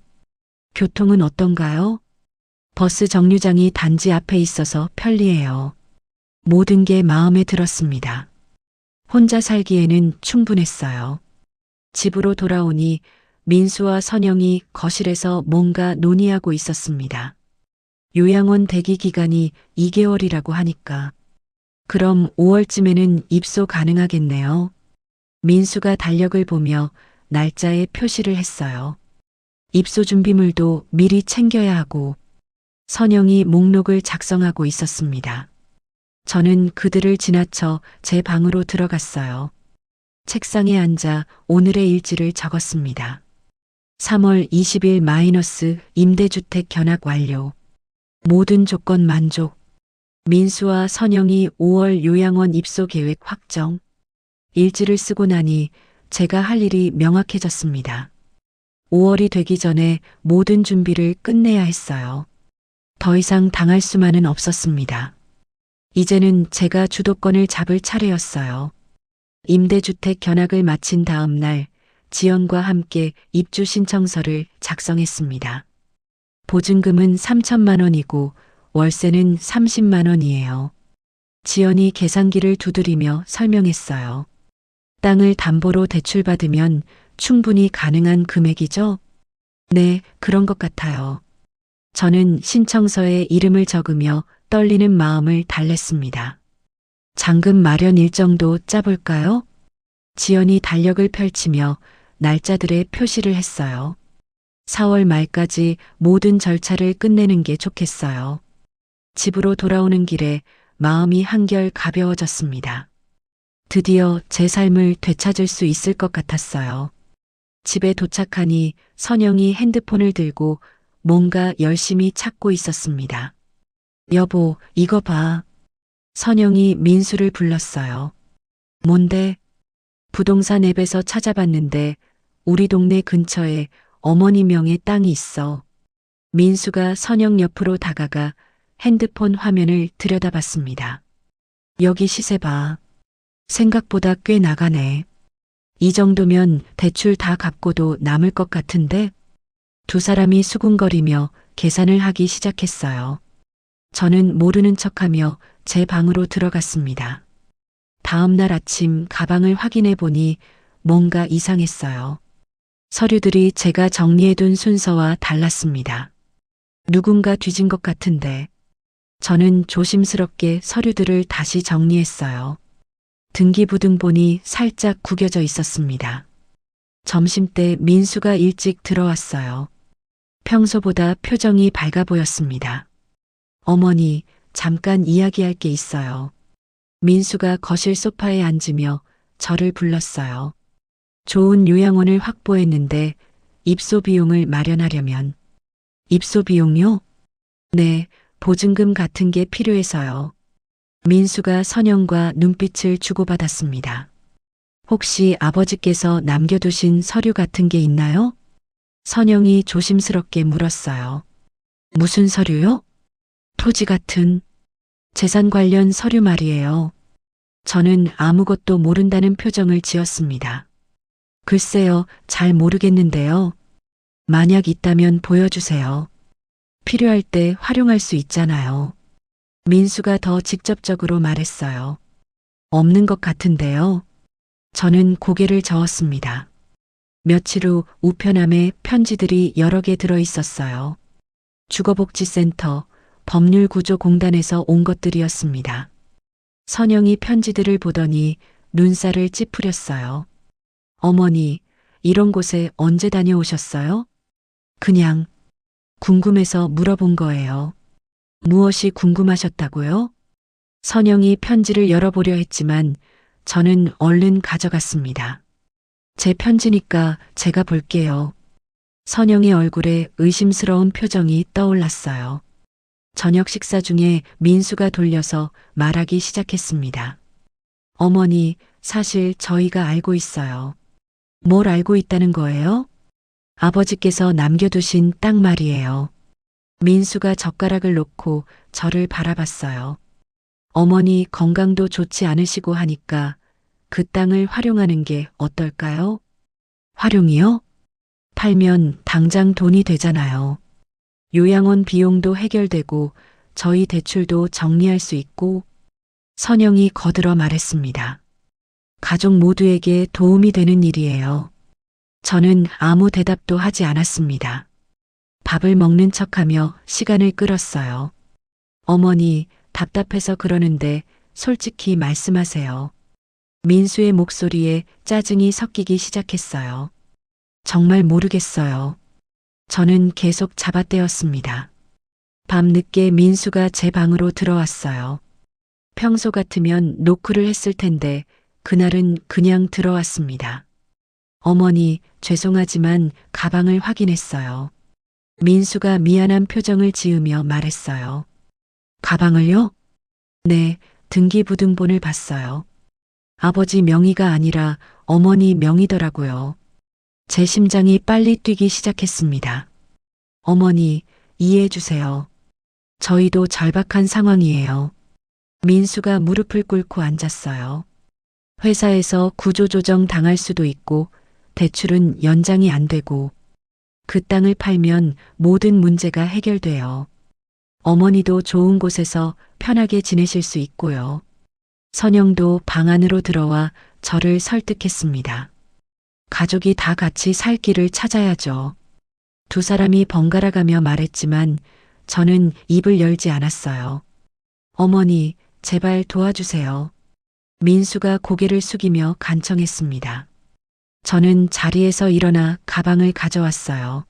교통은 어떤가요? 버스 정류장이 단지 앞에 있어서 편리해요. 모든 게 마음에 들었습니다. 혼자 살기에는 충분했어요. 집으로 돌아오니 민수와 선영이 거실에서 뭔가 논의하고 있었습니다. 요양원 대기 기간이 2개월이라고 하니까. 그럼 5월쯤에는 입소 가능하겠네요. 민수가 달력을 보며 날짜에 표시를 했어요. 입소 준비물도 미리 챙겨야 하고 선영이 목록을 작성하고 있었습니다. 저는 그들을 지나쳐 제 방으로 들어갔어요. 책상에 앉아 오늘의 일지를 적었습니다. 3월 20일 마이너스 임대주택 견학 완료. 모든 조건 만족. 민수와 선영이 5월 요양원 입소 계획 확정. 일지를 쓰고 나니 제가 할 일이 명확해졌습니다. 5월이 되기 전에 모든 준비를 끝내야 했어요. 더 이상 당할 수만은 없었습니다. 이제는 제가 주도권을 잡을 차례였어요. 임대주택 견학을 마친 다음 날 지연과 함께 입주 신청서를 작성했습니다. 보증금은 3천만 원이고 월세는 30만 원이에요. 지연이 계산기를 두드리며 설명했어요. 땅을 담보로 대출받으면 충분히 가능한 금액이죠? 네, 그런 것 같아요. 저는 신청서에 이름을 적으며 떨리는 마음을 달랬습니다. 잔금 마련 일정도 짜볼까요? 지연이 달력을 펼치며 날짜들의 표시를 했어요. 4월 말까지 모든 절차를 끝내는 게 좋겠어요. 집으로 돌아오는 길에 마음이 한결 가벼워졌습니다. 드디어 제 삶을 되찾을 수 있을 것 같았어요. 집에 도착하니 선영이 핸드폰을 들고 뭔가 열심히 찾고 있었습니다. 여보, 이거 봐. 선영이 민수를 불렀어요. 뭔데? 부동산 앱에서 찾아봤는데 우리 동네 근처에 어머니 명의 땅이 있어. 민수가 선영 옆으로 다가가 핸드폰 화면을 들여다봤습니다. 여기 시세 봐. 생각보다 꽤 나가네. 이 정도면 대출 다 갚고도 남을 것 같은데? 두 사람이 수군거리며 계산을 하기 시작했어요. 저는 모르는 척하며 제 방으로 들어갔습니다. 다음 날 아침 가방을 확인해 보니 뭔가 이상했어요. 서류들이 제가 정리해둔 순서와 달랐습니다. 누군가 뒤진 것 같은데. 저는 조심스럽게 서류들을 다시 정리했어요. 등기부등본이 살짝 구겨져 있었습니다. 점심때 민수가 일찍 들어왔어요. 평소보다 표정이 밝아 보였습니다. 어머니, 잠깐 이야기할 게 있어요. 민수가 거실 소파에 앉으며 저를 불렀어요. 좋은 요양원을 확보했는데 입소 비용을 마련하려면. 입소 비용요? 네, 보증금 같은 게 필요해서요. 민수가 선영과 눈빛을 주고받았습니다. 혹시 아버지께서 남겨두신 서류 같은 게 있나요? 선영이 조심스럽게 물었어요. 무슨 서류요? 토지 같은 재산 관련 서류 말이에요. 저는 아무것도 모른다는 표정을 지었습니다. 글쎄요, 잘 모르겠는데요. 만약 있다면 보여주세요. 필요할 때 활용할 수 있잖아요. 민수가 더 직접적으로 말했어요. 없는 것 같은데요. 저는 고개를 저었습니다. 며칠 후 우편함에 편지들이 여러 개 들어 있었어요. 주거복지센터, 법률구조공단에서 온 것들이었습니다. 선영이 편지들을 보더니 눈살을 찌푸렸어요. 어머니, 이런 곳에 언제 다녀오셨어요? 그냥 궁금해서 물어본 거예요. 무엇이 궁금하셨다고요? 선영이 편지를 열어보려 했지만 저는 얼른 가져갔습니다. 제 편지니까 제가 볼게요. 선영의 얼굴에 의심스러운 표정이 떠올랐어요. 저녁 식사 중에 민수가 돌려서 말하기 시작했습니다. 어머니, 사실 저희가 알고 있어요. 뭘 알고 있다는 거예요? 아버지께서 남겨두신 땅 말이에요. 민수가 젓가락을 놓고 저를 바라봤어요. 어머니 건강도 좋지 않으시고 하니까 그 땅을 활용하는 게 어떨까요? 활용이요? 팔면 당장 돈이 되잖아요. 요양원 비용도 해결되고 저희 대출도 정리할 수 있고 선영이 거들어 말했습니다. 가족 모두에게 도움이 되는 일이에요. 저는 아무 대답도 하지 않았습니다. 밥을 먹는 척하며 시간을 끌었어요. 어머니, 답답해서 그러는데 솔직히 말씀하세요. 민수의 목소리에 짜증이 섞이기 시작했어요. 정말 모르겠어요. 저는 계속 잡아떼었습니다. 밤늦게 민수가 제 방으로 들어왔어요. 평소 같으면 노크를 했을 텐데 그날은 그냥 들어왔습니다. 어머니, 죄송하지만 가방을 확인했어요. 민수가 미안한 표정을 지으며 말했어요. 가방을요? 네, 등기부등본을 봤어요. 아버지 명의가 아니라 어머니 명의더라고요. 제 심장이 빨리 뛰기 시작했습니다. 어머니, 이해해 주세요. 저희도 절박한 상황이에요. 민수가 무릎을 꿇고 앉았어요. 회사에서 구조조정 당할 수도 있고 대출은 연장이 안 되고 그 땅을 팔면 모든 문제가 해결돼요. 어머니도 좋은 곳에서 편하게 지내실 수 있고요. 선영도 방 안으로 들어와 저를 설득했습니다. 가족이 다 같이 살 길을 찾아야죠. 두 사람이 번갈아가며 말했지만 저는 입을 열지 않았어요. 어머니, 제발 도와주세요. 민수가 고개를 숙이며 간청했습니다. 저는 자리에서 일어나 가방을 가져왔어요.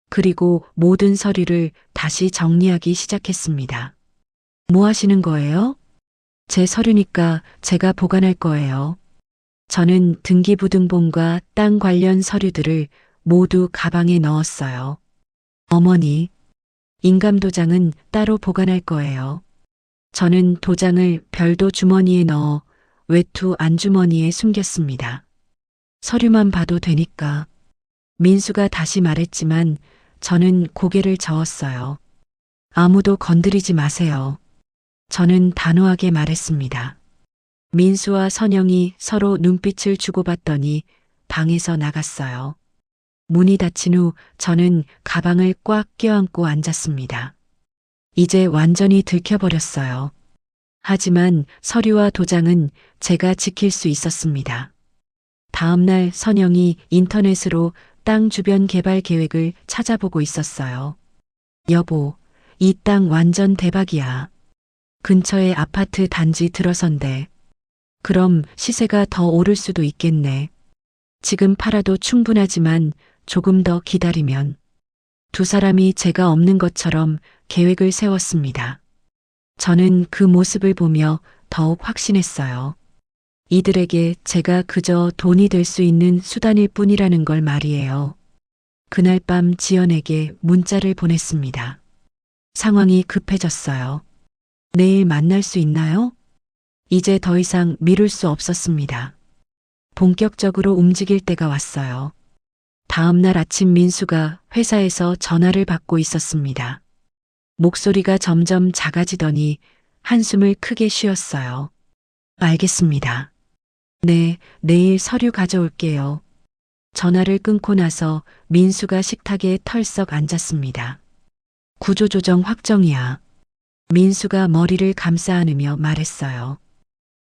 그리고 모든 서류를 다시 정리하기 시작했습니다. 뭐 하시는 거예요? 제 서류니까 제가 보관할 거예요. 저는 등기부등본과 땅 관련 서류들을 모두 가방에 넣었어요. 어머니, 인감도장은 따로 보관할 거예요. 저는 도장을 별도 주머니에 넣어 외투 안주머니에 숨겼습니다. 서류만 봐도 되니까. 민수가 다시 말했지만 저는 고개를 저었어요. 아무도 건드리지 마세요. 저는 단호하게 말했습니다. 민수와 선영이 서로 눈빛을 주고받더니 방에서 나갔어요. 문이 닫힌 후 저는 가방을 꽉 껴안고 앉았습니다. 이제 완전히 들켜버렸어요. 하지만 서류와 도장은 제가 지킬 수 있었습니다. 다음 날 선영이 인터넷으로 땅 주변 개발 계획을 찾아보고 있었어요. 여보, 이 땅 완전 대박이야. 근처에 아파트 단지 들어선대. 그럼 시세가 더 오를 수도 있겠네. 지금 팔아도 충분하지만 조금 더 기다리면. 두 사람이 제가 없는 것처럼 계획을 세웠습니다. 저는 그 모습을 보며 더욱 확신했어요. 이들에게 제가 그저 돈이 될 수 있는 수단일 뿐이라는 걸 말이에요. 그날 밤 지연에게 문자를 보냈습니다. 상황이 급해졌어요. 내일 만날 수 있나요? 이제 더 이상 미룰 수 없었습니다. 본격적으로 움직일 때가 왔어요. 다음 날 아침 민수가 회사에서 전화를 받고 있었습니다. 목소리가 점점 작아지더니 한숨을 크게 쉬었어요. 알겠습니다. 네, 내일 서류 가져올게요. 전화를 끊고 나서 민수가 식탁에 털썩 앉았습니다. 구조조정 확정이야. 민수가 머리를 감싸 안으며 말했어요.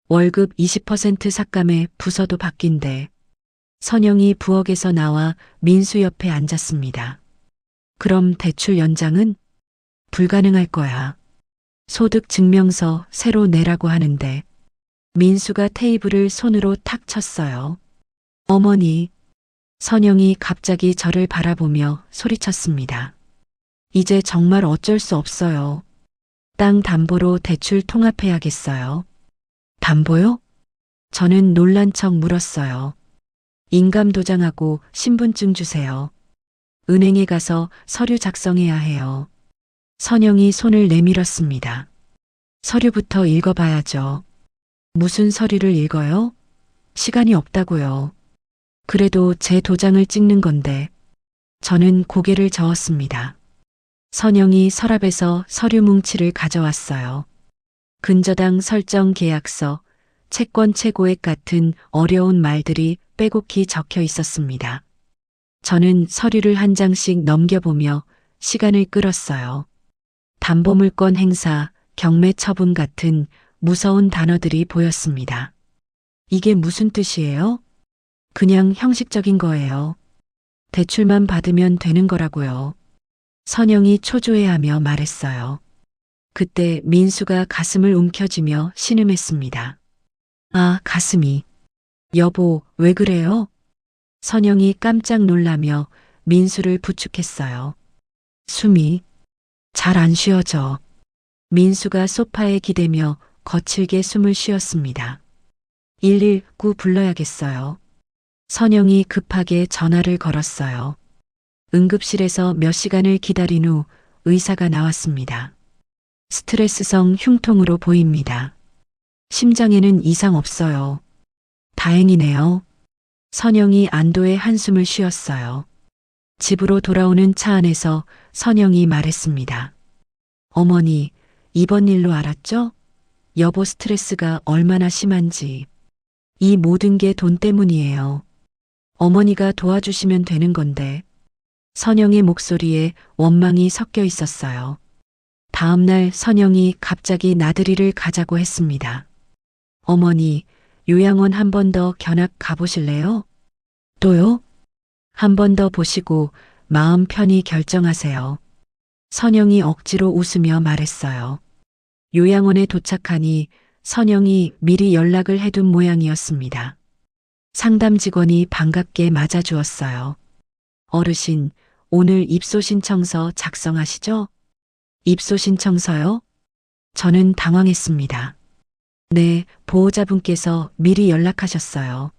월급 20% 삭감에 부서도 바뀐대. 선영이 부엌에서 나와 민수 옆에 앉았습니다. 그럼 대출 연장은? 불가능할 거야. 소득 증명서 새로 내라고 하는데. 민수가 테이블을 손으로 탁 쳤어요. 어머니. 선영이 갑자기 저를 바라보며 소리쳤습니다. 이제 정말 어쩔 수 없어요. 땅 담보로 대출 통합해야겠어요. 담보요? 저는 놀란 척 물었어요. 인감 도장하고 신분증 주세요. 은행에 가서 서류 작성해야 해요. 선영이 손을 내밀었습니다. 서류부터 읽어봐야죠. 무슨 서류를 읽어요? 시간이 없다고요. 그래도 제 도장을 찍는 건데. 저는 고개를 저었습니다. 선영이 서랍에서 서류 뭉치를 가져왔어요. 근저당 설정 계약서, 채권 최고액 같은 어려운 말들이 빼곡히 적혀 있었습니다. 저는 서류를 한 장씩 넘겨보며 시간을 끌었어요. 담보물권 행사, 경매 처분 같은 무서운 단어들이 보였습니다. 이게 무슨 뜻이에요? 그냥 형식적인 거예요. 대출만 받으면 되는 거라고요. 선영이 초조해하며 말했어요. 그때 민수가 가슴을 움켜쥐며 신음했습니다. 아, 가슴이. 여보, 왜 그래요? 선영이 깜짝 놀라며 민수를 부축했어요. 숨이 잘 안 쉬어져. 민수가 소파에 기대며 거칠게 숨을 쉬었습니다. 119 불러야겠어요. 선영이 급하게 전화를 걸었어요. 응급실에서 몇 시간을 기다린 후 의사가 나왔습니다. 스트레스성 흉통으로 보입니다. 심장에는 이상 없어요. 다행이네요. 선영이 안도의 한숨을 쉬었어요. 집으로 돌아오는 차 안에서 선영이 말했습니다. 어머니, 이번 일로 알았죠? 여보 스트레스가 얼마나 심한지. 이 모든 게 돈 때문이에요. 어머니가 도와주시면 되는 건데. 선영의 목소리에 원망이 섞여 있었어요. 다음 날 선영이 갑자기 나들이를 가자고 했습니다. 어머니, 요양원 한 번 더 견학 가보실래요? 또요? 한 번 더 보시고 마음 편히 결정하세요. 선영이 억지로 웃으며 말했어요. 요양원에 도착하니 선영이 미리 연락을 해둔 모양이었습니다. 상담 직원이 반갑게 맞아주었어요. 어르신, 오늘 입소 신청서 작성하시죠? 입소 신청서요? 저는 당황했습니다. 네, 보호자분께서 미리 연락하셨어요.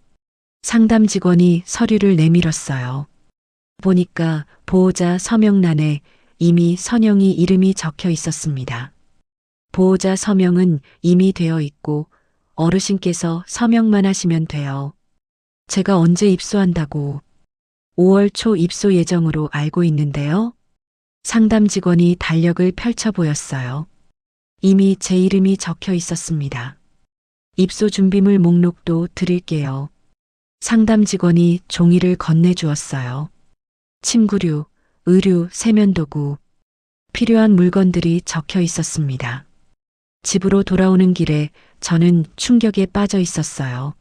상담 직원이 서류를 내밀었어요. 보니까 보호자 서명란에 이미 선영이 이름이 적혀 있었습니다. 보호자 서명은 이미 되어 있고 어르신께서 서명만 하시면 돼요. 제가 언제 입소한다고 5월 초 입소 예정으로 알고 있는데요. 상담 직원이 달력을 펼쳐 보였어요. 이미 제 이름이 적혀 있었습니다. 입소 준비물 목록도 드릴게요. 상담 직원이 종이를 건네주었어요. 침구류, 의류, 세면도구, 필요한 물건들이 적혀 있었습니다. 집으로 돌아오는 길에 저는 충격에 빠져 있었어요.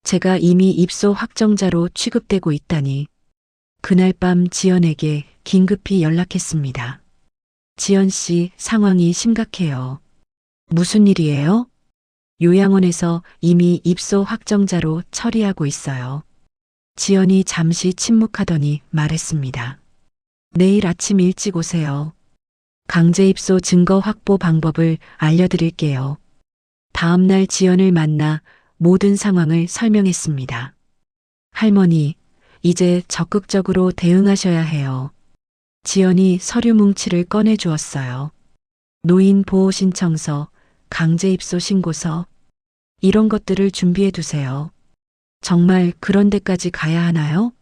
제가 이미 입소 확정자로 취급되고 있다니. 그날 밤 지연에게 긴급히 연락했습니다. 지연 씨, 상황이 심각해요. 무슨 일이에요? 요양원에서 이미 입소 확정자로 처리하고 있어요. 지연이 잠시 침묵하더니 말했습니다. 내일 아침 일찍 오세요. 강제 입소 증거 확보 방법을 알려드릴게요. 다음 날 지연을 만나 모든 상황을 설명했습니다. 할머니, 이제 적극적으로 대응하셔야 해요. 지연이 서류 뭉치를 꺼내 주었어요. 노인 보호 신청서, 강제 입소 신고서, 이런 것들을 준비해 두세요. 정말 그런 데까지 가야 하나요?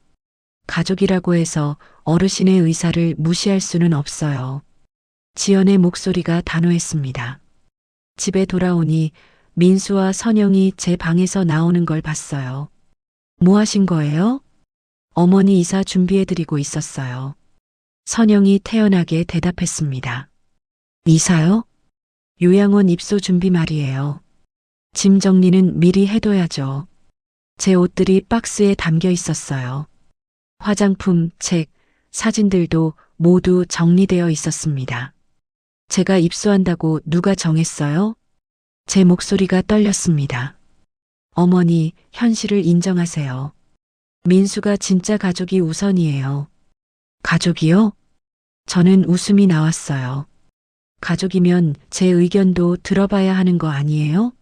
가족이라고 해서 어르신의 의사를 무시할 수는 없어요. 지연의 목소리가 단호했습니다. 집에 돌아오니 민수와 선영이 제 방에서 나오는 걸 봤어요. 뭐 하신 거예요? 어머니 이사 준비해드리고 있었어요. 선영이 태연하게 대답했습니다. 이사요? 요양원 입소 준비 말이에요. 짐 정리는 미리 해둬야죠. 제 옷들이 박스에 담겨 있었어요. 화장품, 책, 사진들도 모두 정리되어 있었습니다. 제가 입소한다고 누가 정했어요? 제 목소리가 떨렸습니다. 어머니, 현실을 인정하세요. 민수가 진짜 가족이 우선이에요. 가족이요? 저는 웃음이 나왔어요. 가족이면 제 의견도 들어봐야 하는 거 아니에요?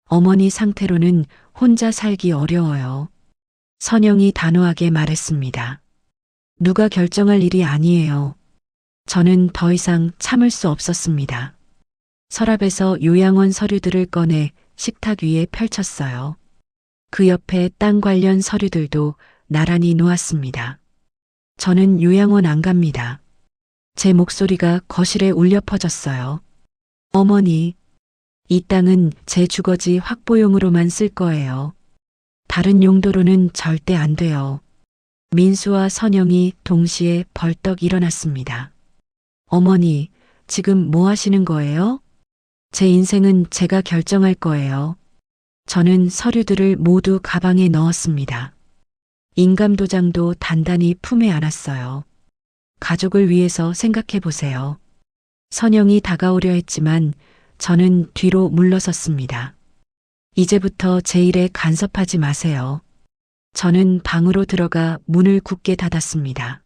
어머니 상태로는 혼자 살기 어려워요. 선영이 단호하게 말했습니다. 누가 결정할 일이 아니에요. 저는 더 이상 참을 수 없었습니다. 서랍에서 요양원 서류들을 꺼내 식탁 위에 펼쳤어요. 그 옆에 땅 관련 서류들도 나란히 놓았습니다. 저는 요양원 안 갑니다. 제 목소리가 거실에 울려 퍼졌어요. 어머니, 이 땅은 제 주거지 확보용으로만 쓸 거예요. 다른 용도로는 절대 안 돼요. 민수와 선영이 동시에 벌떡 일어났습니다. 어머니, 지금 뭐 하시는 거예요? 제 인생은 제가 결정할 거예요. 저는 서류들을 모두 가방에 넣었습니다. 인감도장도 단단히 품에 안았어요. 가족을 위해서 생각해 보세요. 선영이 다가오려 했지만 저는 뒤로 물러섰습니다. 이제부터 제 일에 간섭하지 마세요. 저는 방으로 들어가 문을 굳게 닫았습니다.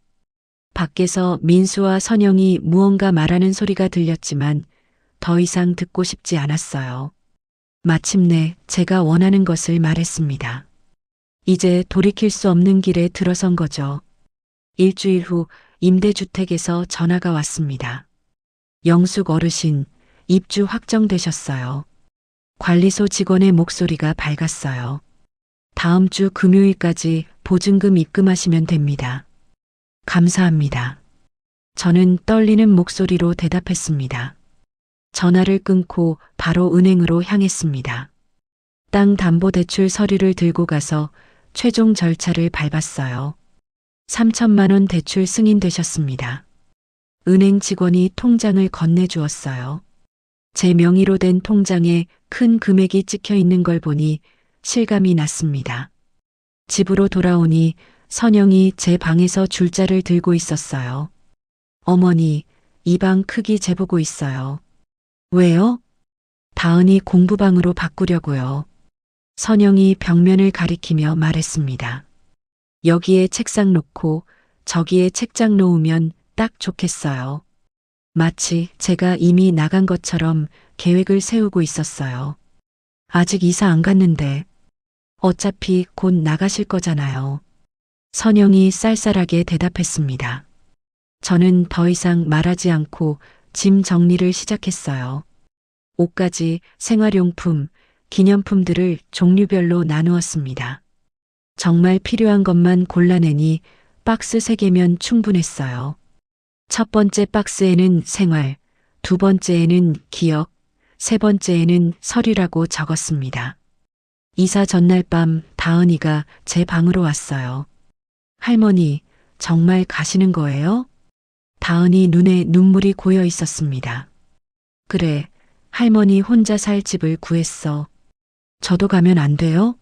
밖에서 민수와 선영이 무언가 말하는 소리가 들렸지만 더 이상 듣고 싶지 않았어요. 마침내 제가 원하는 것을 말했습니다. 이제 돌이킬 수 없는 길에 들어선 거죠. 일주일 후 임대주택에서 전화가 왔습니다. 영숙 어르신, 입주 확정되셨어요. 관리소 직원의 목소리가 밝았어요. 다음 주 금요일까지 보증금 입금하시면 됩니다. 감사합니다. 저는 떨리는 목소리로 대답했습니다. 전화를 끊고 바로 은행으로 향했습니다. 땅 담보 대출 서류를 들고 가서 최종 절차를 밟았어요. 3천만 원 대출 승인되셨습니다. 은행 직원이 통장을 건네주었어요. 제 명의로 된 통장에 큰 금액이 찍혀 있는 걸 보니 실감이 났습니다. 집으로 돌아오니 선영이 제 방에서 줄자를 들고 있었어요. 어머니, 이 방 크기 재보고 있어요. 왜요? 다은이 공부방으로 바꾸려고요. 선영이 벽면을 가리키며 말했습니다. 여기에 책상 놓고 저기에 책장 놓으면 딱 좋겠어요. 마치 제가 이미 나간 것처럼 계획을 세우고 있었어요. 아직 이사 안 갔는데 어차피 곧 나가실 거잖아요. 선영이 쌀쌀하게 대답했습니다. 저는 더 이상 말하지 않고 짐 정리를 시작했어요. 옷가지, 생활용품, 기념품들을 종류별로 나누었습니다. 정말 필요한 것만 골라내니 박스 3개면 충분했어요. 첫 번째 박스에는 생활, 두 번째에는 기억, 세 번째에는 서류라고 적었습니다. 이사 전날 밤 다은이가 제 방으로 왔어요. 할머니, 정말 가시는 거예요? 다은이 눈에 눈물이 고여 있었습니다. 그래, 할머니 혼자 살 집을 구했어. 저도 가면 안 돼요?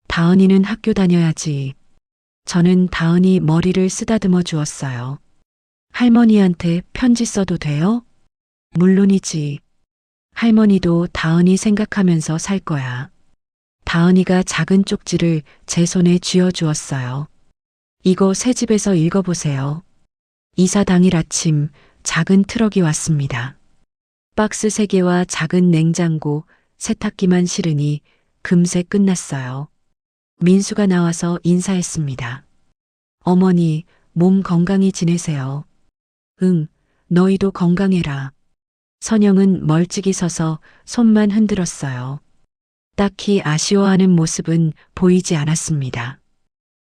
다은이는 학교 다녀야지. 저는 다은이 머리를 쓰다듬어 주었어요. 할머니한테 편지 써도 돼요? 물론이지. 할머니도 다은이 생각하면서 살 거야. 다은이가 작은 쪽지를 제 손에 쥐어 주었어요. 이거 새 집에서 읽어보세요. 이사 당일 아침 작은 트럭이 왔습니다. 박스 3개와 작은 냉장고, 세탁기만 실으니 금세 끝났어요. 민수가 나와서 인사했습니다. 어머니, 몸 건강히 지내세요. 응, 너희도 건강해라. 선영은 멀찍이 서서 손만 흔들었어요. 딱히 아쉬워하는 모습은 보이지 않았습니다.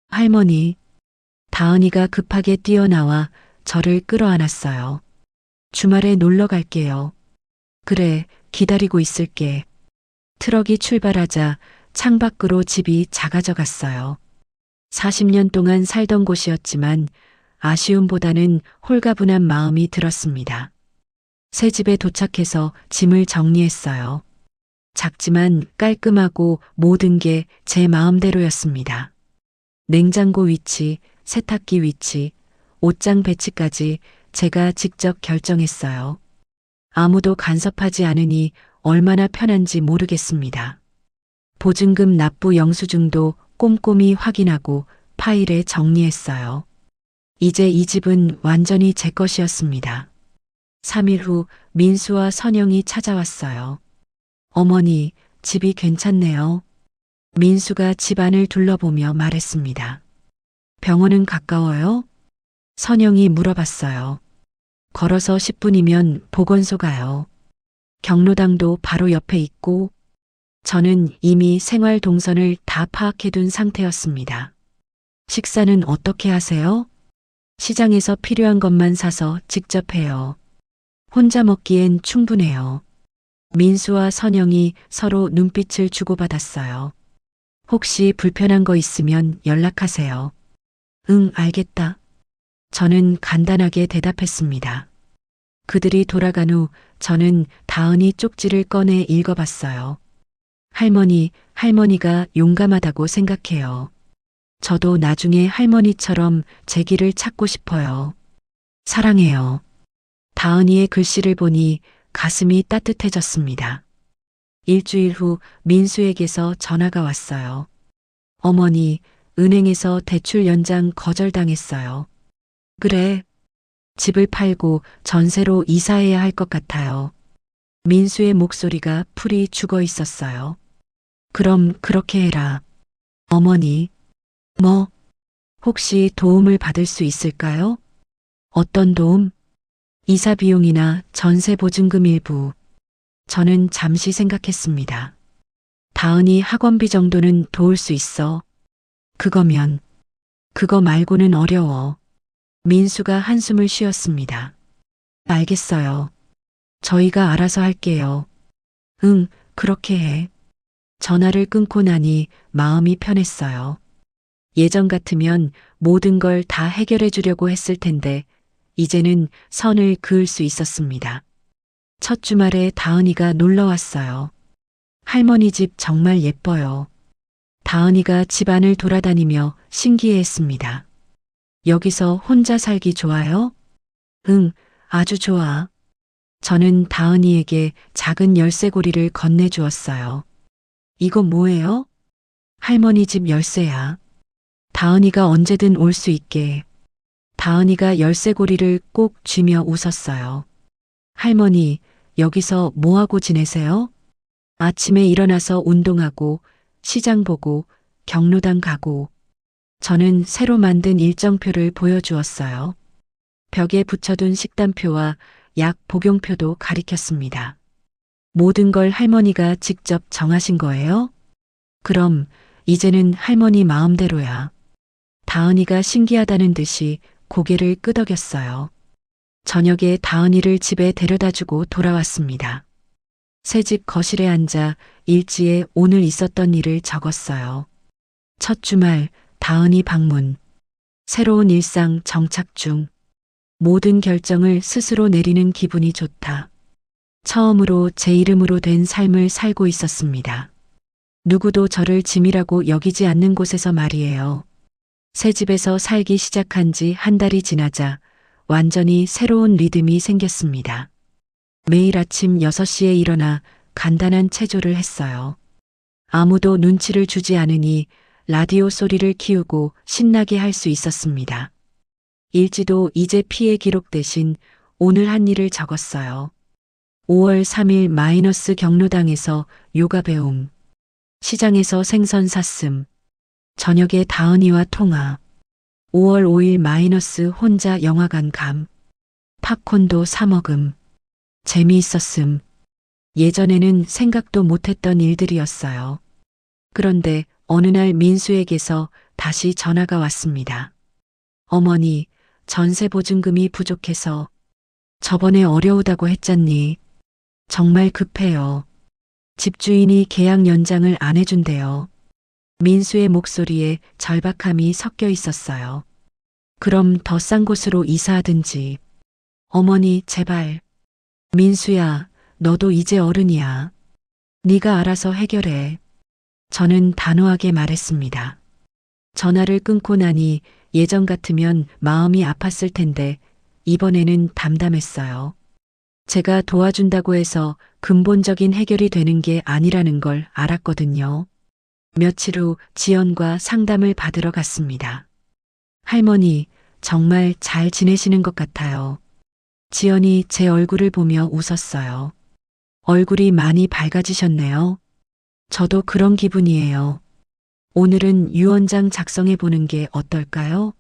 할머니, 다은이가 급하게 뛰어나와 저를 끌어안았어요. 주말에 놀러 갈게요. 그래, 기다리고 있을게. 트럭이 출발하자 창밖으로 집이 작아져 갔어요. 40년 동안 살던 곳이었지만 아쉬움보다는 홀가분한 마음이 들었습니다. 새 집에 도착해서 짐을 정리했어요. 작지만 깔끔하고 모든 게 제 마음대로였습니다. 냉장고 위치, 세탁기 위치, 옷장 배치까지 제가 직접 결정했어요. 아무도 간섭하지 않으니 얼마나 편한지 모르겠습니다. 보증금 납부 영수증도 꼼꼼히 확인하고 파일에 정리했어요. 이제 이 집은 완전히 제 것이었습니다. 3일 후 민수와 선영이 찾아왔어요. 어머니, 집이 괜찮네요. 민수가 집 안을 둘러보며 말했습니다. 병원은 가까워요? 선영이 물어봤어요. 걸어서 10분이면 보건소 가요. 경로당도 바로 옆에 있고, 저는 이미 생활 동선을 다 파악해둔 상태였습니다. 식사는 어떻게 하세요? 시장에서 필요한 것만 사서 직접 해요. 혼자 먹기엔 충분해요. 민수와 선영이 서로 눈빛을 주고받았어요. 혹시 불편한 거 있으면 연락하세요. 응, 알겠다. 저는 간단하게 대답했습니다. 그들이 돌아간 후 저는 다은이 쪽지를 꺼내 읽어봤어요. 할머니가 용감하다고 생각해요. 저도 나중에 할머니처럼 제 길을 찾고 싶어요. 사랑해요. 다은이의 글씨를 보니 가슴이 따뜻해졌습니다. 일주일 후 민수에게서 전화가 왔어요. 어머니, 은행에서 대출 연장 거절당했어요. 그래. 집을 팔고 전세로 이사해야 할 것 같아요. 민수의 목소리가 풀이 죽어 있었어요. 그럼 그렇게 해라. 어머니. 뭐? 혹시 도움을 받을 수 있을까요? 어떤 도움? 이사 비용이나 전세 보증금 일부. 저는 잠시 생각했습니다. 다은이 학원비 정도는 도울 수 있어. 그거 말고는 어려워. 민수가 한숨을 쉬었습니다. 알겠어요. 저희가 알아서 할게요. 응, 그렇게 해. 전화를 끊고 나니 마음이 편했어요. 예전 같으면 모든 걸 다 해결해 주려고 했을 텐데 이제는 선을 그을 수 있었습니다. 첫 주말에 다은이가 놀러 왔어요. 할머니 집 정말 예뻐요. 다은이가 집안을 돌아다니며 신기해했습니다. 여기서 혼자 살기 좋아요? 응, 아주 좋아. 저는 다은이에게 작은 열쇠고리를 건네주었어요. 이거 뭐예요? 할머니 집 열쇠야. 다은이가 언제든 올 수 있게. 다은이가 열쇠고리를 꼭 쥐며 웃었어요. 할머니, 여기서 뭐하고 지내세요? 아침에 일어나서 운동하고, 시장 보고, 경로당 가고. 저는 새로 만든 일정표를 보여주었어요. 벽에 붙여둔 식단표와 약 복용표도 가리켰습니다. 모든 걸 할머니가 직접 정하신 거예요? 그럼 이제는 할머니 마음대로야. 다은이가 신기하다는 듯이 고개를 끄덕였어요. 저녁에 다은이를 집에 데려다주고 돌아왔습니다. 새집 거실에 앉아 일지에 오늘 있었던 일을 적었어요. 첫 주말 다은이 방문. 새로운 일상 정착 중. 모든 결정을 스스로 내리는 기분이 좋다. 처음으로 제 이름으로 된 삶을 살고 있었습니다. 누구도 저를 짐이라고 여기지 않는 곳에서 말이에요. 새 집에서 살기 시작한 지 한 달이 지나자 완전히 새로운 리듬이 생겼습니다. 매일 아침 6시에 일어나 간단한 체조를 했어요. 아무도 눈치를 주지 않으니 라디오 소리를 키우고 신나게 할 수 있었습니다. 일지도 이제 피해 기록 대신 오늘 한 일을 적었어요. 5월 3일 마이너스 경로당에서 요가 배움. 시장에서 생선 샀음. 저녁에 다은이와 통화. 5월 5일 마이너스 혼자 영화관 감. 팝콘도 사 먹음. 재미있었음. 예전에는 생각도 못했던 일들이었어요. 그런데 어느 날 민수에게서 다시 전화가 왔습니다. 어머니, 전세 보증금이 부족해서 저번에 어려우다고 했잖니. 정말 급해요. 집주인이 계약 연장을 안 해준대요. 민수의 목소리에 절박함이 섞여 있었어요. 그럼 더 싼 곳으로 이사하든지. 어머니, 제발. 민수야, 너도 이제 어른이야. 네가 알아서 해결해. 저는 단호하게 말했습니다. 전화를 끊고 나니 예전 같으면 마음이 아팠을 텐데 이번에는 담담했어요. 제가 도와준다고 해서 근본적인 해결이 되는 게 아니라는 걸 알았거든요. 며칠 후 지연과 상담을 받으러 갔습니다. 할머니, 정말 잘 지내시는 것 같아요. 지연이 제 얼굴을 보며 웃었어요. 얼굴이 많이 밝아지셨네요. 저도 그런 기분이에요. 오늘은 유언장 작성해 보는 게 어떨까요?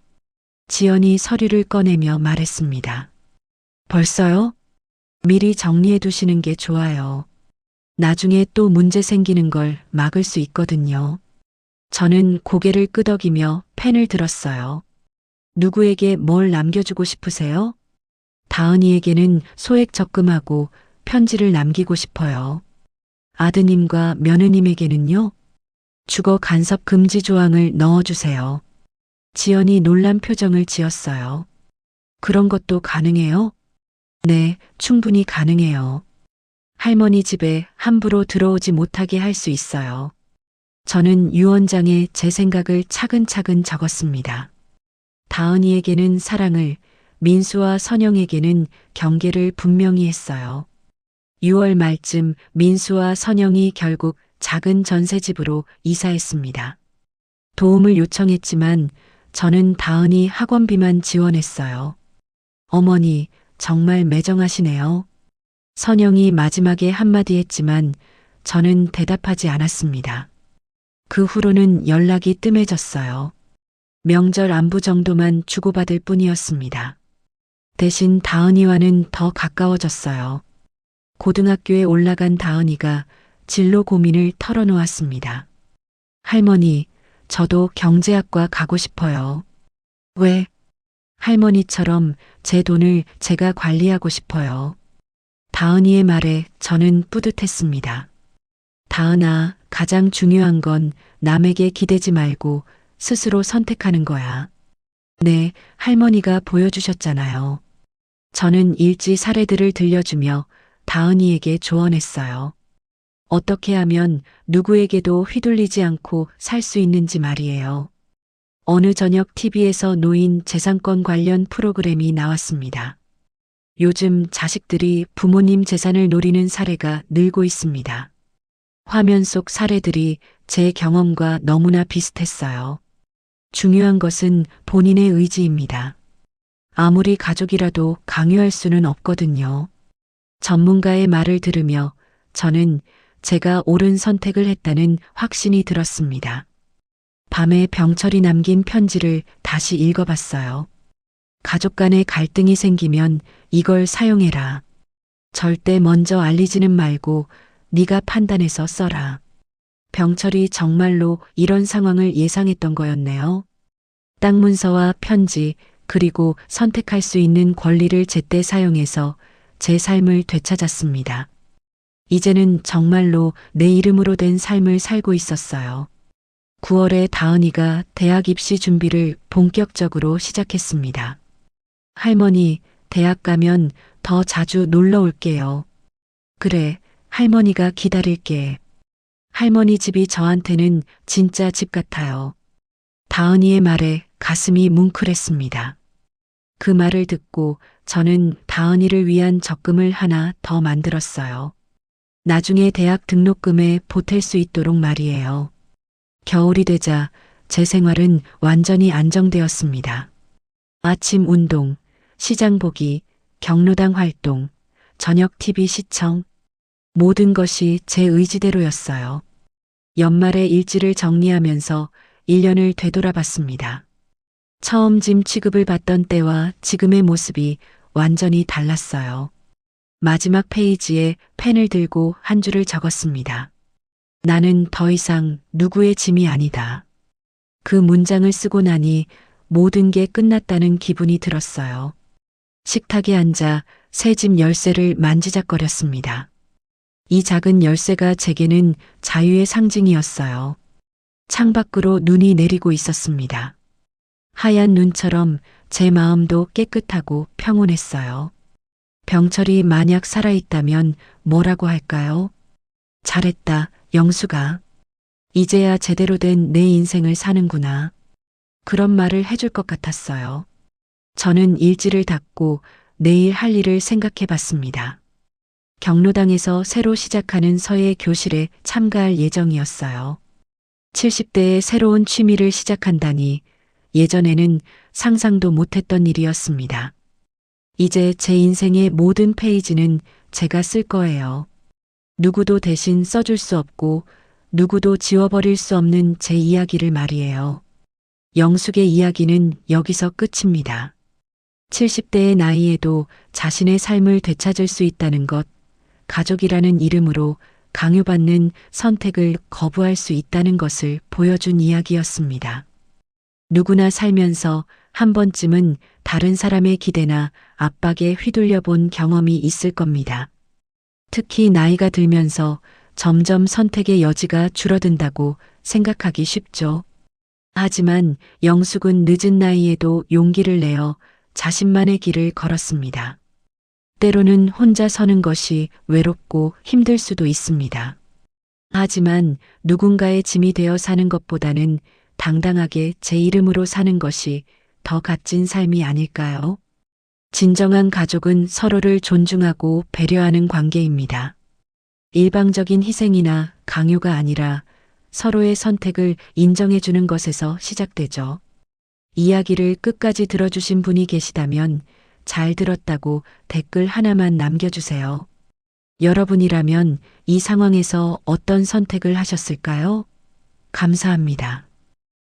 지연이 서류를 꺼내며 말했습니다. 벌써요? 미리 정리해 두시는 게 좋아요. 나중에 또 문제 생기는 걸 막을 수 있거든요. 저는 고개를 끄덕이며 펜을 들었어요. 누구에게 뭘 남겨주고 싶으세요? 다은이에게는 소액 적금하고 편지를 남기고 싶어요. 아드님과 며느님에게는요? 주거 간섭 금지 조항을 넣어주세요. 지연이 놀란 표정을 지었어요. 그런 것도 가능해요? 네, 충분히 가능해요. 할머니 집에 함부로 들어오지 못하게 할 수 있어요. 저는 유언장에 제 생각을 차근차근 적었습니다. 다은이에게는 사랑을, 민수와 선영에게는 경계를 분명히 했어요. 6월 말쯤 민수와 선영이 결국 작은 전셋집으로 이사했습니다. 도움을 요청했지만 저는 다은이 학원비만 지원했어요. 어머니, 정말 매정하시네요. 선영이 마지막에 한마디 했지만 저는 대답하지 않았습니다. 그 후로는 연락이 뜸해졌어요. 명절 안부 정도만 주고받을 뿐이었습니다. 대신 다은이와는 더 가까워졌어요. 고등학교에 올라간 다은이가 진로 고민을 털어놓았습니다. 할머니, 저도 경제학과 가고 싶어요. 왜? 할머니처럼 제 돈을 제가 관리하고 싶어요. 다은이의 말에 저는 뿌듯했습니다. 다은아, 가장 중요한 건 남에게 기대지 말고 스스로 선택하는 거야. 네, 할머니가 보여주셨잖아요. 저는 일지 사례들을 들려주며 다은이에게 조언했어요. 어떻게 하면 누구에게도 휘둘리지 않고 살 수 있는지 말이에요. 어느 저녁 TV에서 노인 재산권 관련 프로그램이 나왔습니다. 요즘 자식들이 부모님 재산을 노리는 사례가 늘고 있습니다. 화면 속 사례들이 제 경험과 너무나 비슷했어요. 중요한 것은 본인의 의지입니다. 아무리 가족이라도 강요할 수는 없거든요. 전문가의 말을 들으며 저는 제가 옳은 선택을 했다는 확신이 들었습니다. 밤에 병철이 남긴 편지를 다시 읽어봤어요. 가족 간의 갈등이 생기면 이걸 사용해라. 절대 먼저 알리지는 말고 네가 판단해서 써라. 병철이 정말로 이런 상황을 예상했던 거였네요. 땅 문서와 편지 그리고 선택할 수 있는 권리를 제때 사용해서 제 삶을 되찾았습니다. 이제는 정말로 내 이름으로 된 삶을 살고 있었어요. 9월에 다은이가 대학 입시 준비를 본격적으로 시작했습니다. 할머니, 대학 가면 더 자주 놀러 올게요. 그래, 할머니가 기다릴게. 할머니 집이 저한테는 진짜 집 같아요. 다은이의 말에 가슴이 뭉클했습니다. 그 말을 듣고 저는 다은이를 위한 적금을 하나 더 만들었어요. 나중에 대학 등록금에 보탤 수 있도록 말이에요. 겨울이 되자 제 생활은 완전히 안정되었습니다. 아침 운동, 시장 보기, 경로당 활동, 저녁 TV 시청, 모든 것이 제 의지대로였어요. 연말에 일지를 정리하면서 1년을 되돌아봤습니다. 처음 짐 취급을 받던 때와 지금의 모습이 완전히 달랐어요. 마지막 페이지에 펜을 들고 한 줄을 적었습니다. 나는 더 이상 누구의 짐이 아니다. 그 문장을 쓰고 나니 모든 게 끝났다는 기분이 들었어요. 식탁에 앉아 새 집 열쇠를 만지작거렸습니다. 이 작은 열쇠가 제게는 자유의 상징이었어요. 창밖으로 눈이 내리고 있었습니다. 하얀 눈처럼 제 마음도 깨끗하고 평온했어요. 병철이 만약 살아있다면 뭐라고 할까요? 잘했다, 영수가. 이제야 제대로 된 내 인생을 사는구나. 그런 말을 해줄 것 같았어요. 저는 일지를 닫고 내일 할 일을 생각해 봤습니다. 경로당에서 새로 시작하는 서예 교실에 참가할 예정이었어요. 70대의 새로운 취미를 시작한다니 예전에는 상상도 못했던 일이었습니다. 이제 제 인생의 모든 페이지는 제가 쓸 거예요. 누구도 대신 써줄 수 없고 누구도 지워버릴 수 없는 제 이야기를 말이에요. 영숙의 이야기는 여기서 끝입니다. 70대의 나이에도 자신의 삶을 되찾을 수 있다는 것, 가족이라는 이름으로 강요받는 선택을 거부할 수 있다는 것을 보여준 이야기였습니다. 누구나 살면서 한 번쯤은 다른 사람의 기대나 압박에 휘둘려 본 경험이 있을 겁니다. 특히 나이가 들면서 점점 선택의 여지가 줄어든다고 생각하기 쉽죠. 하지만 영숙은 늦은 나이에도 용기를 내어 자신만의 길을 걸었습니다. 때로는 혼자 서는 것이 외롭고 힘들 수도 있습니다. 하지만 누군가의 짐이 되어 사는 것보다는 당당하게 제 이름으로 사는 것이 더 값진 삶이 아닐까요? 진정한 가족은 서로를 존중하고 배려하는 관계입니다. 일방적인 희생이나 강요가 아니라 서로의 선택을 인정해주는 것에서 시작되죠. 이야기를 끝까지 들어주신 분이 계시다면 잘 들었다고 댓글 하나만 남겨주세요. 여러분이라면 이 상황에서 어떤 선택을 하셨을까요? 감사합니다.